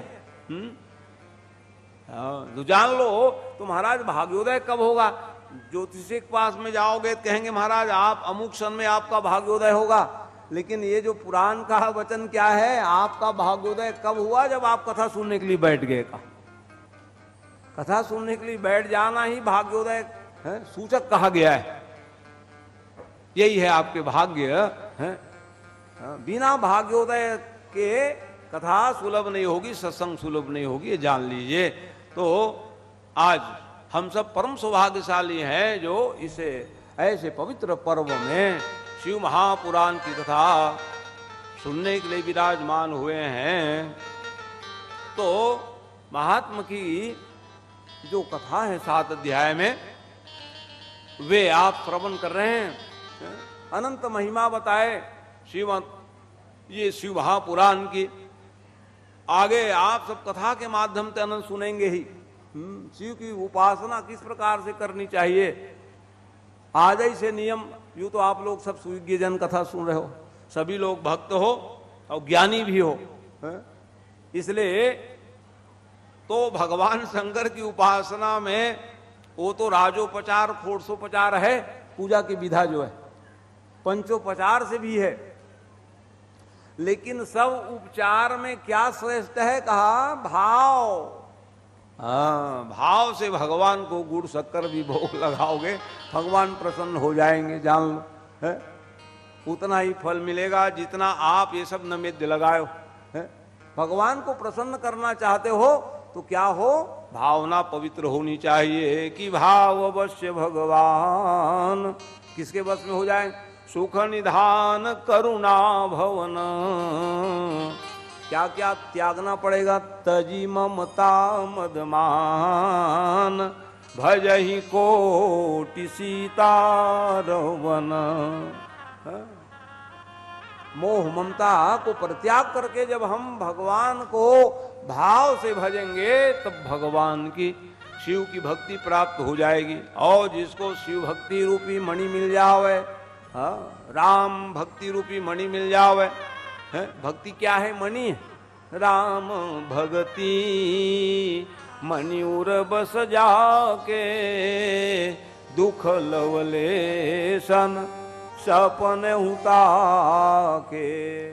तो जान लो तो महाराज भाग्योदय कब होगा? ज्योतिषी के पास में जाओगे कहेंगे महाराज आप अमुक सन में आपका भाग्योदय होगा। लेकिन ये जो पुराण का वचन क्या है, आपका भाग्योदय कब हुआ? जब आप कथा सुनने के लिए बैठ गए का। कथा सुनने के लिए बैठ जाना ही भाग्योदय सूचक कहा गया है। यही है आपके भाग्य है। बिना भाग्योदय के कथा सुलभ नहीं होगी, सत्संग सुलभ नहीं होगी, ये जान लीजिए। तो आज हम सब परम सौभाग्यशाली हैं जो इसे ऐसे पवित्र पर्व में शिव महापुराण की कथा सुनने के लिए विराजमान हुए हैं। तो महात्मा की जो कथा है 7 अध्याय में, वे आप श्रवण कर रहे हैं। अनंत महिमा बताए ये शिव महापुराण की। आगे आप सब कथा के माध्यम से अनंत सुनेंगे ही। शिव की उपासना किस प्रकार से करनी चाहिए, आज ही से नियम। यूं तो आप लोग सब सुविज्ञ जन कथा सुन रहे हो, सभी लोग भक्त हो और ज्ञानी भी हो। इसलिए तो भगवान शंकर की उपासना में वो तो राजोपचार षोडशोपचार है, पूजा की विधा जो है पंचोपचार से भी है। लेकिन सब उपचार में क्या श्रेष्ठ है? कहा भाव। हाँ, भाव से भगवान को गुड़ शक्कर भी भोग लगाओगे, भगवान प्रसन्न हो जाएंगे, जान लो है। उतना ही फल मिलेगा जितना आप ये सब नैवेद्य लगाए हो। भगवान को प्रसन्न करना चाहते हो तो क्या हो? भावना पवित्र होनी चाहिए कि भाव अवश्य भगवान किसके बस में हो जाए? सुख निधान करुणा भवन। क्या क्या त्यागना पड़ेगा? तजी ममता मदमान भजहि कोटि सीता रवन। मोह ममता को परित्याग करके जब हम भगवान को भाव से भजेंगे तब भगवान की शिव की भक्ति प्राप्त हो जाएगी। और जिसको शिव भक्ति रूपी मणि मिल जावे, राम भक्ति रूपी मणि मिल जावे। भक्ति क्या है? मणि। राम भक्ति मणिउर बस जाके दुख लवलेशन सपन हुता के।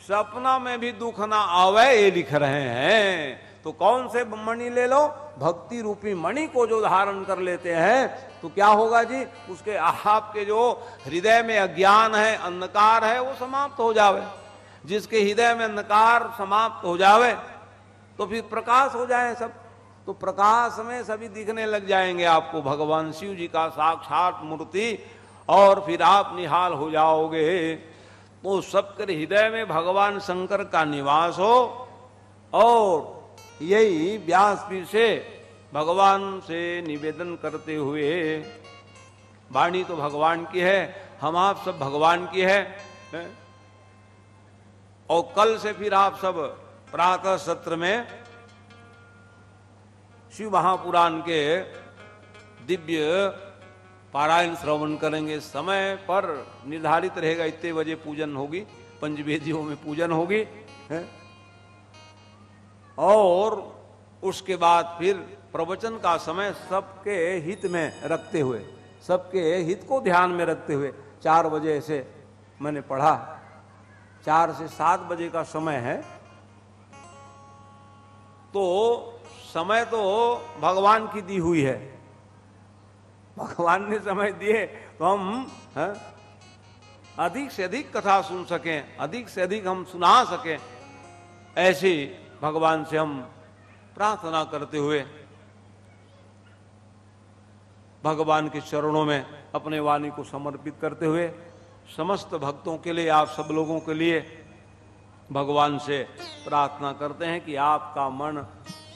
सपना में भी दुख ना आवे ये लिख रहे हैं। तो कौन से मणि ले लो? भक्ति रूपी मणि को जो धारण कर लेते हैं तो क्या होगा जी? उसके आपके जो हृदय में अज्ञान है, अंधकार है, वो समाप्त हो जावे। जिसके हृदय में अंधकार समाप्त हो जावे तो फिर प्रकाश हो जाए सब। तो प्रकाश में सभी दिखने लग जाएंगे आपको भगवान शिव जी का साक्षात मूर्ति, और फिर आप निहाल हो जाओगे। तो सबके हृदय में भगवान शंकर का निवास हो और यही व्यास पीर से भगवान से निवेदन करते हुए, वाणी तो भगवान की है, हम आप सब भगवान की है। और कल से फिर आप सब प्रातः सत्र में शिव महापुराण के दिव्य पारायण श्रवण करेंगे। समय पर निर्धारित रहेगा, इतने बजे पूजन होगी, पंचवेदियों में पूजन होगी है? और उसके बाद फिर प्रवचन का समय सबके हित में रखते हुए, सबके हित को ध्यान में रखते हुए 4 बजे से मैंने पढ़ा, 4 से 7 बजे का समय है। तो समय तो भगवान की दी हुई है, भगवान ने समय दिए तो हम अधिक से अधिक कथा सुन सकें, अधिक से अधिक हम सुना सकें, ऐसे भगवान से हम प्रार्थना करते हुए भगवान के चरणों में अपने वाणी को समर्पित करते हुए समस्त भक्तों के लिए, आप सब लोगों के लिए भगवान से प्रार्थना करते हैं कि आपका मन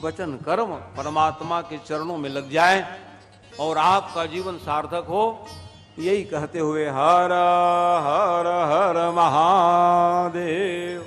वचन कर्म परमात्मा के चरणों में लग जाए और आपका जीवन सार्थक हो। यही कहते हुए हर हर हर महादेव।